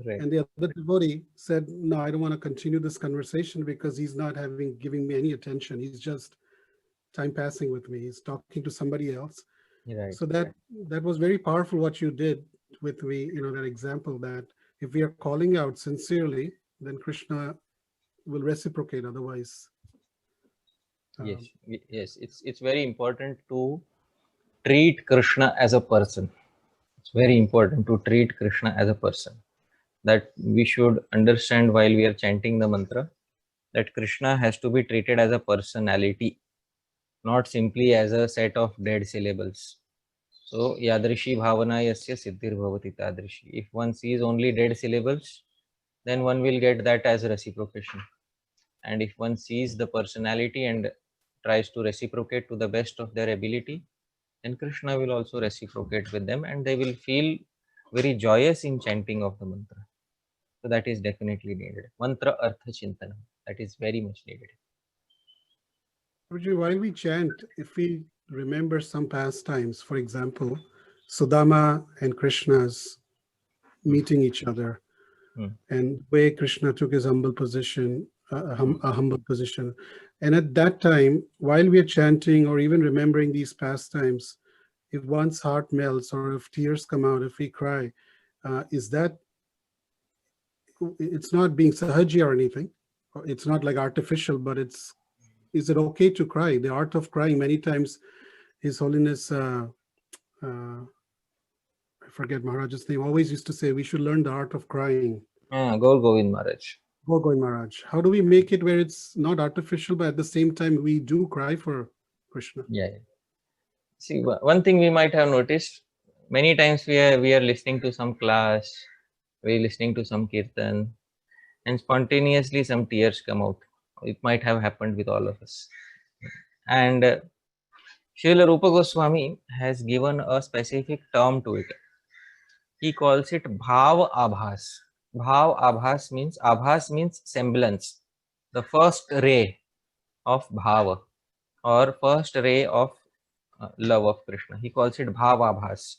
S1: Right.
S2: And the other devotee said, no, I don't want to continue this conversation because he's not giving me any attention. He's just time passing with me. He's talking to somebody else.
S1: Right.
S2: So that was very powerful what you did with me, that example, that if we are calling out sincerely, then Krishna will reciprocate. Otherwise,
S1: Yes. Yes. It's very important to treat Krishna as a person. It's very important to treat Krishna as a person. That we should understand while we are chanting the mantra, that Krishna has to be treated as a personality, not simply as a set of dead syllables. So, yadrishi bhavana yasya siddhir bhavati tadrishi. If one sees only dead syllables, then one will get that as reciprocation. And if one sees the personality and tries to reciprocate to the best of their ability, then Krishna will also reciprocate with them, and they will feel very joyous in chanting of the mantra. So that is definitely needed. Mantra artha chintanam. That is very much needed.
S2: while we chant, if we remember some pastimes, for example, Sudama and Krishna's meeting each other, and the way Krishna took his humble position, a humble position. And at that time, while we are chanting or even remembering these pastimes, if one's heart melts or if tears come out, if we cry, it's not being sahaji or anything. It's not like artificial, but is it okay to cry? The art of crying, many times His Holiness, I forget Maharaj's name, always used to say, we should learn the art of crying.
S1: Gaur Govind Maharaj.
S2: Gaur Govind Maharaj. How do we make it where it's not artificial, but at the same time we do cry for Krishna?
S1: Yeah. See, one thing we might have noticed, many times we are listening to some class, we are listening to some kirtan, and spontaneously some tears come out. It might have happened with all of us. And Srila Rupa Goswami has given a specific term to it. He calls it Bhav Abhas. Bhav Abhas means semblance, the first ray of Bhava, or first ray of love of Krishna. He calls it Bhava Abhas.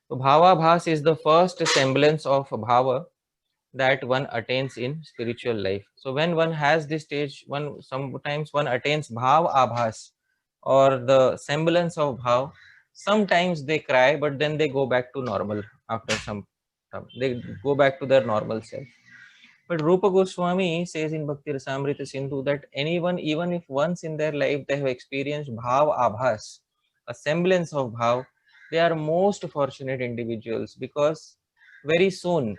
S1: So Bhava Abhas is the first semblance of Bhava that one attains in spiritual life. So when one has this stage, sometimes one attains Bhav Abhas, or the semblance of Bhav. Sometimes they cry, but then they go back to normal after some time. They go back to their normal self. But Rupa Goswami says in Bhakti Rasamrita Sindhu that anyone, even if once in their life they have experienced Bhav Abhas, a semblance of Bhav, they are most fortunate individuals, because very soon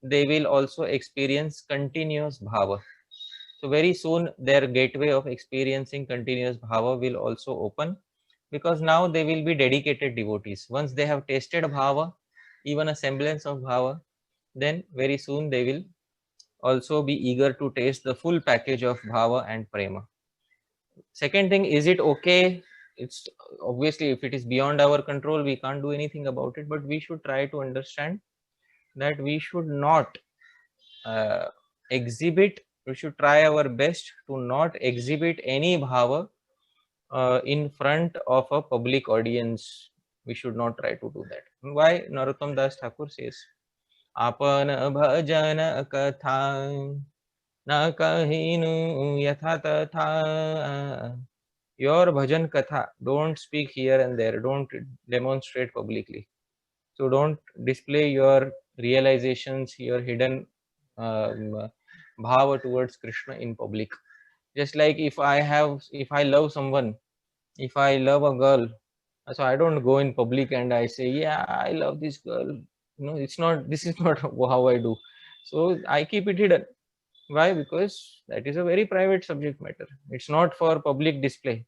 S1: they will also experience continuous Bhava. So very soon their gateway of experiencing continuous Bhava will also open, because now they will be dedicated devotees. Once they have tasted Bhava, even a semblance of Bhava, then very soon they will also be eager to taste the full package of Bhava and Prema. Second thing, is it okay? It's obviously, if it is beyond our control, we can't do anything about it, but we should try to understand that we should not we should try our best to not exhibit any Bhava in front of a public audience. We should not try to do that. Why? Narottam Das Thakur says, Apan bhajan katha na kahinu yatha tatha. Your bhajan katha, don't speak here and there, don't demonstrate publicly. So don't display your realizations, your hidden bhava towards Krishna in public. Just like if I love someone, if I love a girl, so I don't go in public and I say, yeah, I love this girl. No, this is not how I do. So I keep it hidden. Why? Because that is a very private subject matter. It's not for public display.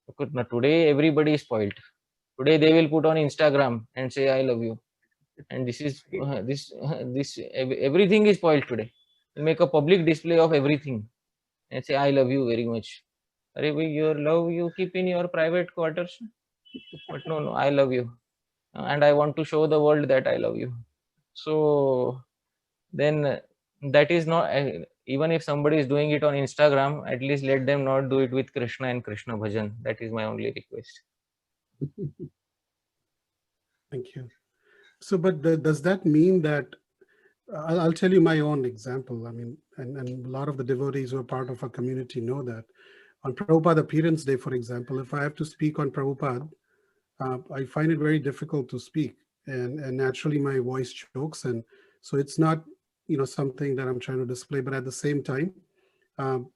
S1: Because today everybody is spoiled. Today they will put on Instagram and say I love you, and this is everything is spoiled today. They'll make a public display of everything and say I love you very much. Arey bhai, your love you keep in your private quarters. But no, I love you, and I want to show the world that I love you. So then that is not, even if somebody is doing it on Instagram, at least let them not do it with Krishna and Krishna bhajan. That is my only request.
S2: Thank you. So, but does that mean that, I'll tell you my own example. I mean, and a lot of the devotees who are part of our community know that. On Prabhupada Appearance Day, for example, if I have to speak on Prabhupada, I find it very difficult to speak, and naturally my voice chokes, and so it's not, you know, something that I'm trying to display. But at the same time,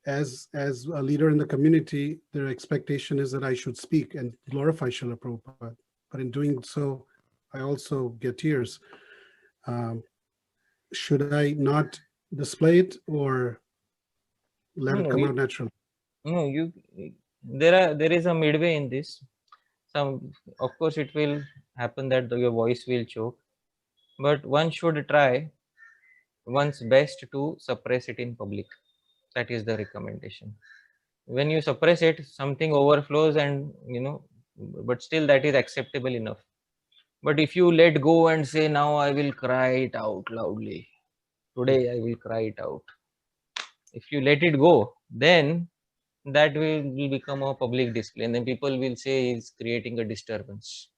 S2: as a leader in the community, their expectation is that I should speak and glorify Srila Prabhupada. But in doing so, I also get tears. Should I not display it or let it come out naturally?
S1: No, there is a midway in this. Some, of course, it will happen that your voice will choke, but one should try one's best to suppress it in public. That is the recommendation. When you suppress it, something overflows, and but still that is acceptable enough. But if you let go and say, now I will cry it out loudly, today I will cry it out, if you let it go, then that will become a public display, and then people will say he's creating a disturbance.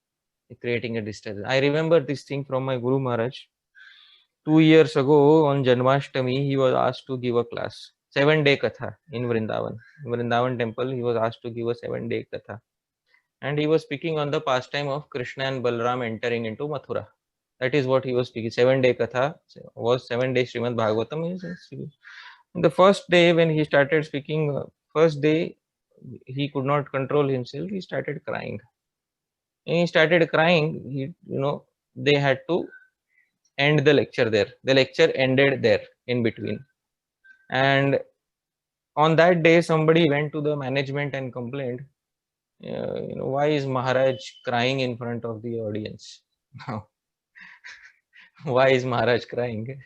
S1: I remember this thing from my Guru Maharaj. 2 years ago on Janmashtami, he was asked to give a class, 7-day katha in Vrindavan temple. He was asked to give a 7-day katha, and he was speaking on the pastime of Krishna and Balram entering into Mathura. That is what he was speaking. 7-day katha was 7 days Srimad Bhagavatam. The first day when he started speaking, first day he could not control himself. He started crying. And he started crying. They had to end the lecture there. The lecture ended there in between. And on that day, somebody went to the management and complained, why is Maharaj crying in front of the audience? Why is Maharaj crying?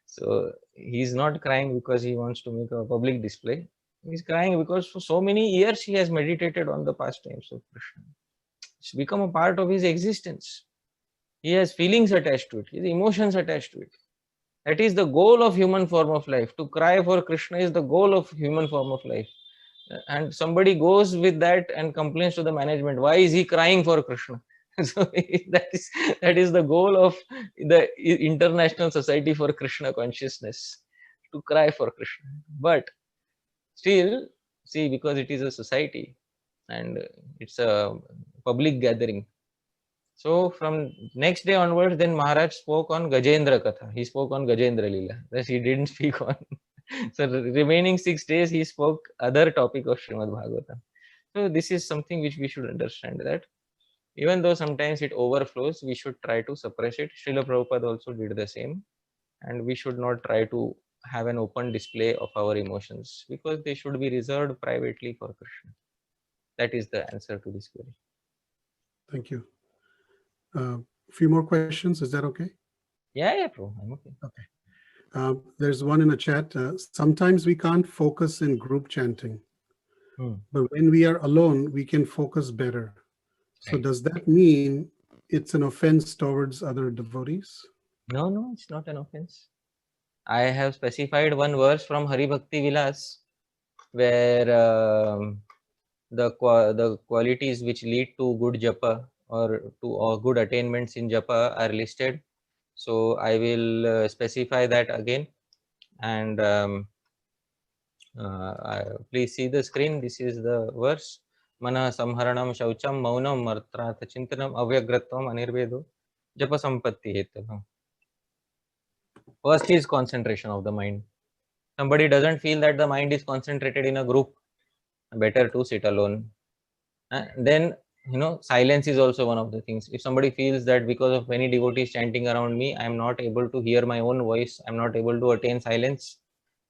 S1: So he's not crying because he wants to make a public display. He's crying because for so many years he has meditated on the pastimes of Krishna. It's become a part of his existence. He has feelings attached to it, his emotions attached to it. That is the goal of human form of life. To cry for Krishna is the goal of human form of life. And somebody goes with that and complains to the management, why is he crying for Krishna? So that is the goal of the International Society for Krishna Consciousness, to cry for Krishna. But still, see, because it is a society and it's a public gathering. So from next day onwards, then Maharaj spoke on Gajendra Katha. He spoke on Gajendra Leela. Thus he didn't speak on. So the remaining 6 days he spoke other topic of Srimad Bhagavatam. So this is something which we should understand, that even though sometimes it overflows, we should try to suppress it. Srila Prabhupada also did the same. And we should not try to have an open display of our emotions, because they should be reserved privately for Krishna. That is the answer to this query.
S2: Thank you. A few more questions. Is that okay?
S1: Yeah, Prabhu. I'm okay.
S2: Okay. There's one in the chat. Sometimes we can't focus in group chanting, but when we are alone, we can focus better. So does that mean it's an offense towards other devotees?
S1: No, it's not an offense. I have specified one verse from Hari Bhakti Vilas, where the qualities which lead to good japa or to good attainments in japa are listed. So I will specify that again. And please see the screen. This is the verse. Mana samharanam shaucham maunam martrata chintanam avyagratvam anirvedo japa sampatti hetavam. First is concentration of the mind. Somebody doesn't feel that the mind is concentrated in a group, better to sit alone. Then silence is also one of the things. If somebody feels that because of many devotees chanting around me, I am not able to hear my own voice, I am not able to attain silence,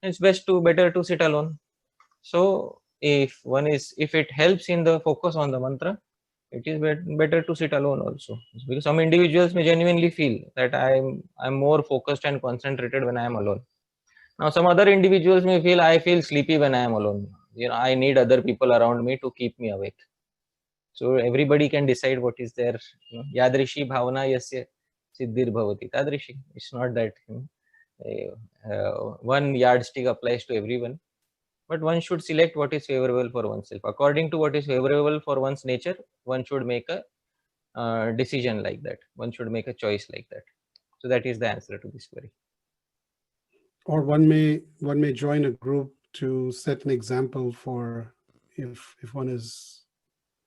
S1: it's better to sit alone. So if it helps in the focus on the mantra, it is better to sit alone also, because some individuals may genuinely feel that I'm more focused and concentrated when I am alone. Now some other individuals may feel I feel sleepy when I am alone. I need other people around me to keep me awake. So everybody can decide what is their yadrishi bhavana yasya siddhir bhavati tadrishi. It's not that one yardstick applies to everyone, but one should select what is favorable for oneself. According to what is favorable for one's nature, one should make a decision like that. One should make a choice like that. So that is the answer to this query.
S2: Or one may join a group to set an example for if one is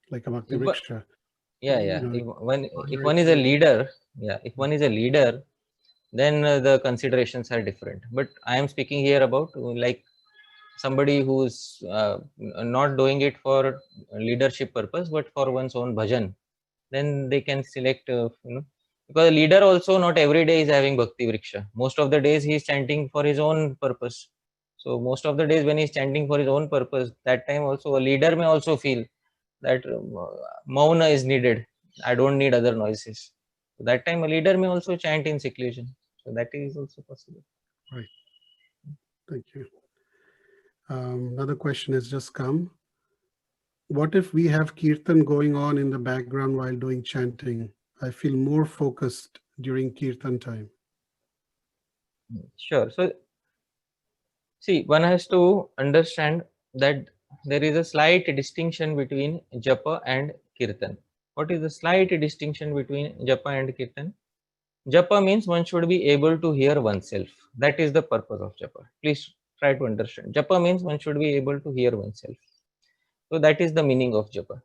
S2: like a Bhakti Vriksha.
S1: Yeah,
S2: you
S1: yeah.
S2: know,
S1: If one is a leader, yeah, if one is a leader, then the considerations are different. But I am speaking here about like somebody who's not doing it for leadership purpose, but for one's own bhajan. Then they can select, because a leader also not every day is having Bhakti Vriksha. Most of the days he is chanting for his own purpose. So most of the days when he is chanting for his own purpose, that time also a leader may also feel that mauna is needed. I don't need other noises. So that time a leader may also chant in seclusion. So that is also possible.
S2: Right. Thank you. Another question has just come. What if we have kirtan going on in the background while doing chanting? I feel more focused during kirtan time.
S1: Sure. So see, one has to understand that there is a slight distinction between japa and kirtan. What is the slight distinction between japa and kirtan? Japa means one should be able to hear oneself. That is the purpose of japa. Please try to understand. Japa means one should be able to hear oneself. So that is the meaning of japa.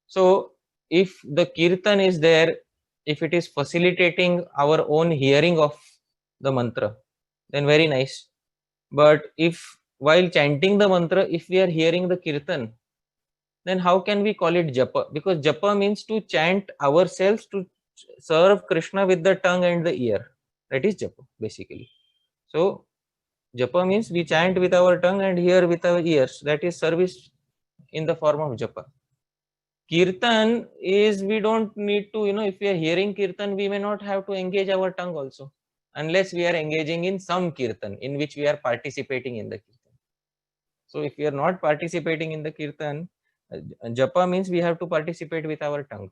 S1: So if the kirtan is there, if it is facilitating our own hearing of the mantra, then very nice. But if while chanting the mantra, if we are hearing the kirtan, then how can we call it japa? Because japa means to chant ourselves, to serve Krishna with the tongue and the ear. That is japa basically. So japa means we chant with our tongue and hear with our ears. That is service in the form of japa. Kirtan is we don't need to, if we are hearing kirtan, we may not have to engage our tongue also, unless we are engaging in some kirtan in which we are participating in the kirtan. So if we are not participating in the kirtan, japa means we have to participate with our tongue.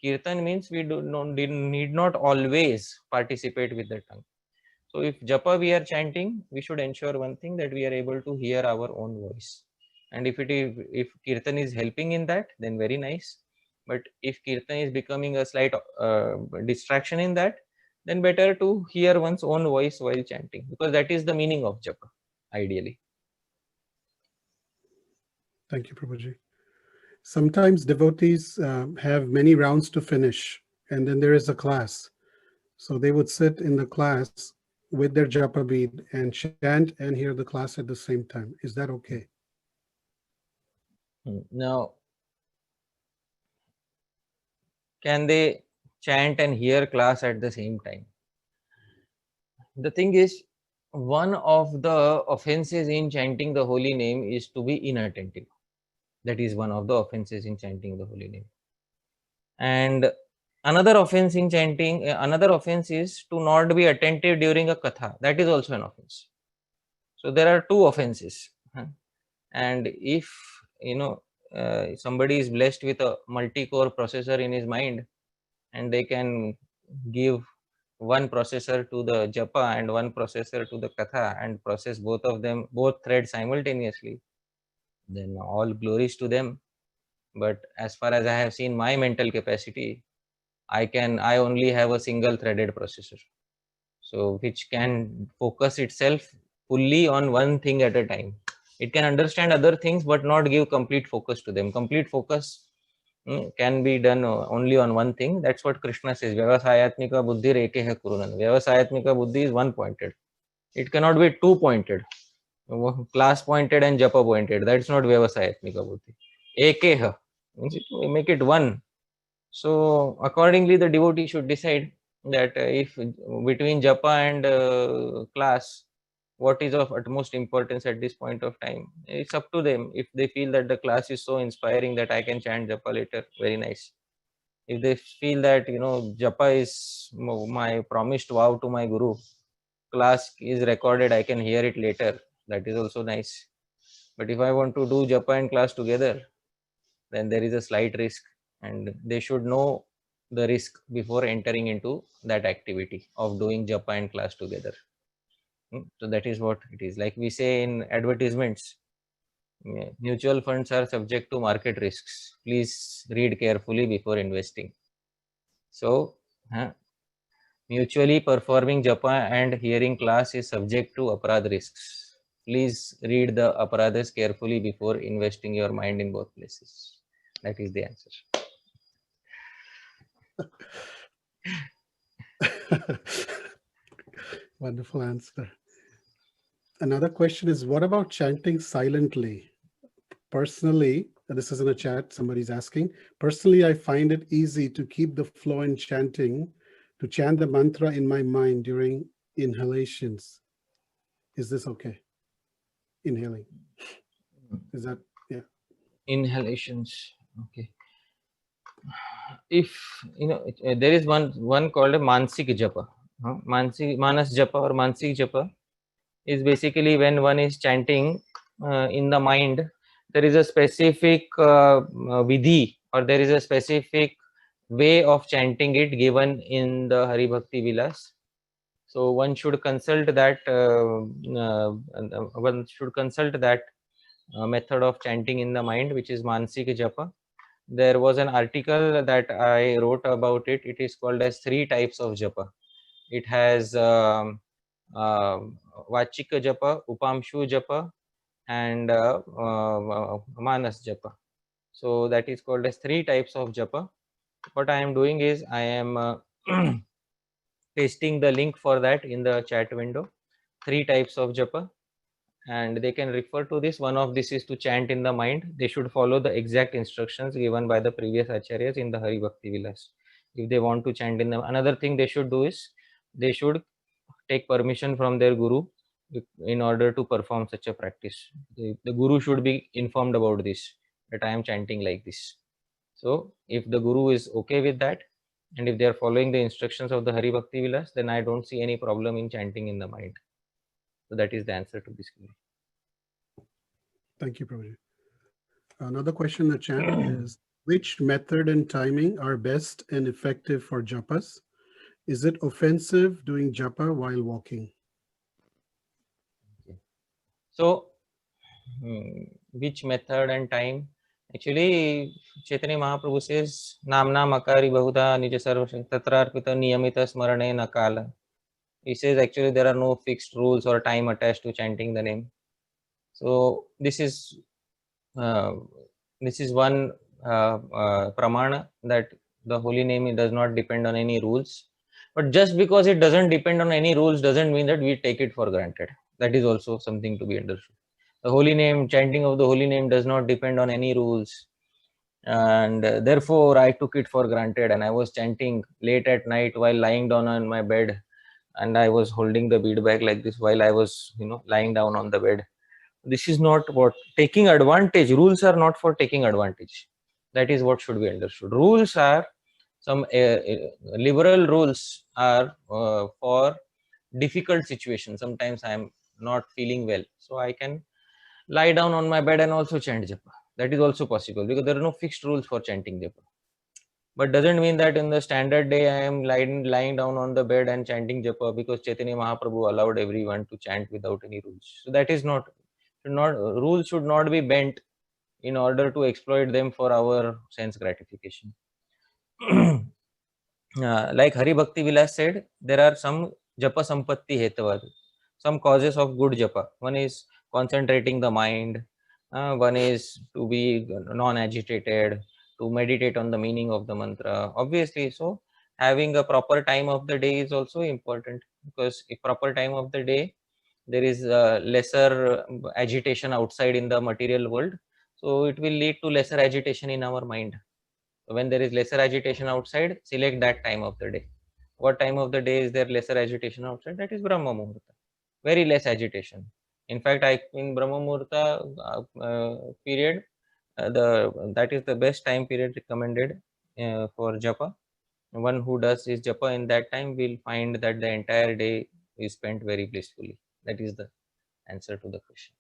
S1: Kirtan means we need not always participate with the tongue. So if japa we are chanting, we should ensure one thing, that we are able to hear our own voice. And if kirtan is helping in that, then very nice. But if kirtan is becoming a slight distraction in that, then better to hear one's own voice while chanting, because that is the meaning of japa, ideally.
S2: Thank you, Prabhuji. Sometimes devotees have many rounds to finish, and then there is a class. So they would sit in the class with their japa bead and chant and hear the class at the same time. Is that okay?
S1: Now, can they chant and hear class at the same time? The thing is, one of the offenses in chanting the holy name is to be inattentive. That is one of the offenses in chanting the holy name. And another offense in chanting, another offense is to not be attentive during a katha. That is also an offense. So there are two offenses. And if somebody is blessed with a multi-core processor in his mind, and they can give one processor to the japa and one processor to the katha and process both threads simultaneously, then all glories to them. But as far as I have seen my mental capacity, I only have a single threaded processor, so which can focus itself fully on one thing at a time. It can understand other things but not give complete focus to them. Complete focus can be done only on one thing. That's what Krishna says. Vyavasayatmika buddhi rekeha kurunan. Vyavasayatmika buddhi is one pointed. It cannot be two pointed. Class pointed and japa pointed. That's not Vyavasayatmika buddhi. Ekeha means make it one. So accordingly, the devotee should decide that if between japa and class, what is of utmost importance at this point of time. It's up to them. If they feel that the class is so inspiring that I can chant japa later, very nice. If they feel that, you know, japa is my promised vow to my guru, class is recorded, I can hear it later, that is also nice. But if I want to do japa and class together, then there is a slight risk, and they should know the risk before entering into that activity of doing japa and class together. So that is what it is. Like we say in advertisements, mutual funds are subject to market risks. Please read carefully before investing. So mutually performing japa and hearing class is subject to aparadh risks. Please read the aparadhas carefully before investing your mind in both places. That is the answer.
S2: Wonderful answer. Another question is, what about chanting silently? Personally, and this is in a chat, somebody's asking, personally, I find it easy to keep the flow in chanting, to chant the mantra in my mind during inhalations. Is this okay? Inhaling. Is that, yeah.
S1: Inhalations. Okay. If you know, there is one called a mansik japa. Manas japa or mansik japa is basically when one is chanting in the mind. There is a specific vidhi, or there is a specific way of chanting it given in the Hari Bhakti Vilas. So one should consult that. One should consult that method of chanting in the mind, which is mansik japa. There was an article that I wrote about it. It is called as 3 types of japa. It has Vachika japa, Upamshu japa, and Manas japa. So that is called as 3 types of japa. What I am doing is I am pasting the link for that in the chat window. 3 types of japa, and they can refer to this. One of this is to chant in the mind. They should follow the exact instructions given by the previous acharyas in the Hari Bhakti Vilas. If they want to chant in the, another thing they should do is they should take permission from their guru in order to perform such a practice. The guru should be informed about this, that I am chanting like this. So if the guru is okay with that, and if they are following the instructions of the Hari Bhakti Vilas, then I don't see any problem in chanting in the mind. So that is the answer to this query.
S2: Thank you, Prabhuji. Another question in the chat is, which method and timing are best and effective for japas? Is it offensive doing japa while walking?
S1: Okay. So, which method and time? Actually, Chaitanya Mahaprabhu says, Namna Makari Bahuda Nija Sarva Tatrarpita Niyamita Smarane Nakala. He says actually there are no fixed rules or time attached to chanting the name. So this is one pramana that the holy name does not depend on any rules. But just because it doesn't depend on any rules doesn't mean that we take it for granted. That is also something to be understood. The holy name, chanting of the holy name does not depend on any rules. And therefore I took it for granted, and I was chanting late at night while lying down on my bed, and I was holding the bead bag like this while I was, lying down on the bed. This is not what taking advantage. Rules are not for taking advantage. That is what should be understood. Rules are some liberal rules are for difficult situations. Sometimes I am not feeling well, so I can lie down on my bed and also chant japa. That is also possible, because there are no fixed rules for chanting japa. But doesn't mean that in the standard day I am lying down on the bed and chanting japa because Chaitanya Mahaprabhu allowed everyone to chant without any rules. So that is not rules should not be bent in order to exploit them for our sense gratification. Like Hari Bhakti Vilas said, there are some japa sampatti hetavad, some causes of good japa. One is concentrating the mind, one is to be non-agitated, to meditate on the meaning of the mantra. Obviously, so having a proper time of the day is also important, because if proper time of the day, there is lesser agitation outside in the material world, so it will lead to lesser agitation in our mind. So when there is lesser agitation outside, select that time of the day. What time of the day is there lesser agitation outside? That is Brahma Muhurta. very less agitation. In fact, in Brahma Muhurta period, that is the best time period recommended for japa. One who does his japa in that time will find that the entire day is spent very blissfully. That is the answer to the question.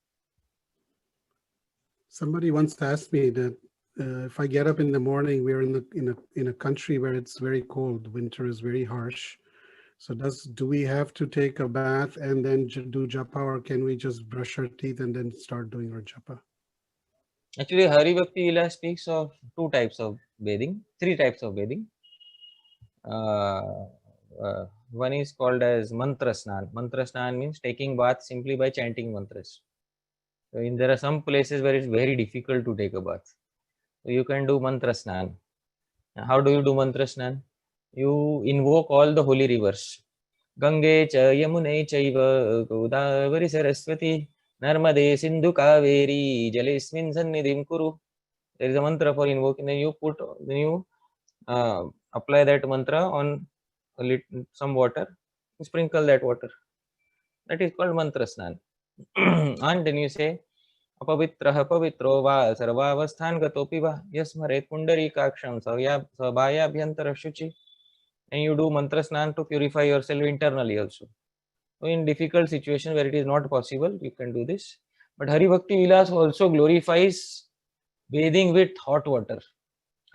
S2: Somebody once asked me that if I get up in the morning, we're in a country where it's very cold. Winter is very harsh. So do we have to take a bath and then do japa, or can we just brush our teeth and then start doing our japa?
S1: Actually, Hari Bhakti Vilas speaks of two types of bathing, three types of bathing. One is called as mantra snan. Mantra snan means taking bath simply by chanting mantras. So there are some places where it's very difficult to take a bath. So you can do mantra snan. How do you do mantra snan? You invoke all the holy rivers. Gange cha Yamune chaiva Godavari Saraswati Narmade Sindhu Kaveri Jalesmin Sannidhim Kuru. There is a mantra for invoking. Then you apply that mantra on some water, sprinkle that water. That is called mantra snan. And then you say Apavitraha pavitro va sarvavasthan gatopi va yasmare pundarikaksham sabhayabhyantara shuchi. And you do mantra snan to purify yourself internally also. So in difficult situation where it is not possible, you can do this. But Hari Bhakti Vilas also glorifies bathing with hot water.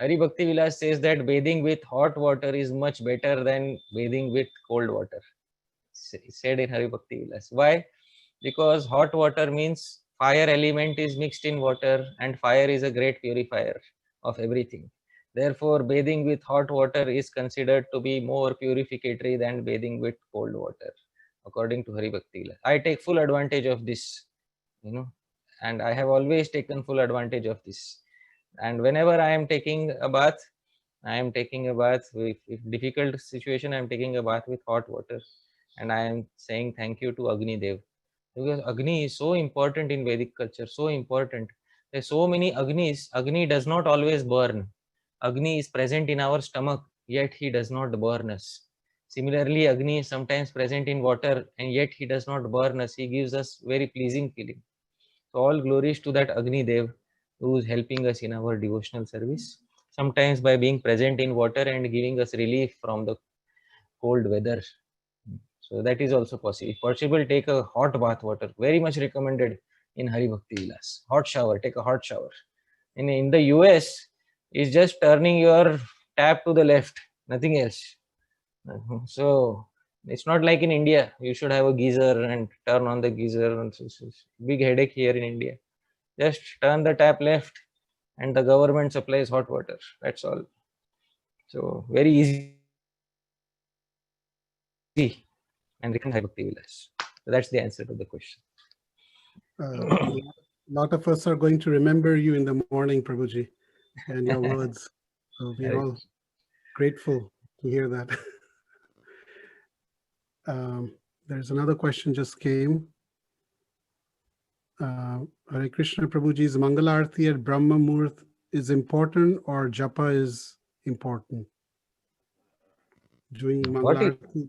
S1: Hari Bhakti Vilas says that bathing with hot water is much better than bathing with cold water. Said in Hari Bhakti Vilas. Why? Because hot water means fire element is mixed in water, and fire is a great purifier of everything. Therefore, bathing with hot water is considered to be more purificatory than bathing with cold water, according to Hari Bhakti Vilas. I take full advantage of this, and I have always taken full advantage of this. And whenever I am taking a bath, with difficult situation, I am taking a bath with hot water, and I am saying thank you to Agni Dev, because Agni is so important in Vedic culture, so important. There are so many Agnis. Agni does not always burn. Agni is present in our stomach, yet he does not burn us. Similarly, Agni is sometimes present in water, and yet he does not burn us. He gives us very pleasing feeling. So all glories to that Agni Dev who is helping us in our devotional service, sometimes by being present in water and giving us relief from the cold weather. So that is also possible. If possible, take a hot bath water. Very much recommended in Hari Bhakti Vilas. Hot shower, take a hot shower. In the US, it's just turning your tap to the left, nothing else. So it's not like in India. You should have a geyser and turn on the geyser. And it's big headache here in India. Just turn the tap left and the government supplies hot water. That's all. So very easy and recommend Hari Bhakti Vilas. So that's the answer to the question.
S2: A lot of us are going to remember you in the morning, Prabhuji, and your words. So we're all grateful to hear that. There's another question just came. Hare Krishna, Prabhuji's Mangala Arati at Brahma Muhurt is important, or japa is important? Doing Mangala Arati.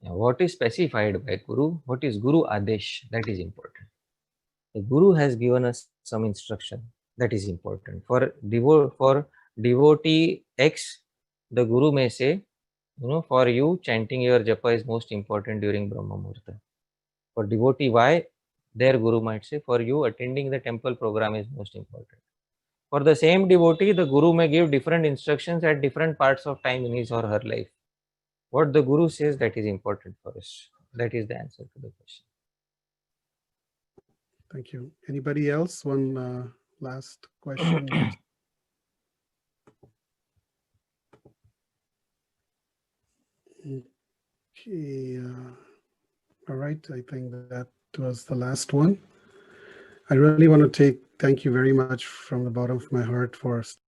S1: What is specified by Guru? What is Guru Adesh? That is important. The Guru has given us some instruction. That is important. For devotee X, the Guru may say, for you, chanting your japa is most important during Brahma Muhurta. For devotee Y, their Guru might say, for you, attending the temple program is most important. For the same devotee, the Guru may give different instructions at different parts of time in his or her life. What the Guru says, that is important for us. That is the answer to the question.
S2: Thank you. Anybody else? One last question. Okay. All right. I think that was the last one. I really want to thank you very much from the bottom of my heart for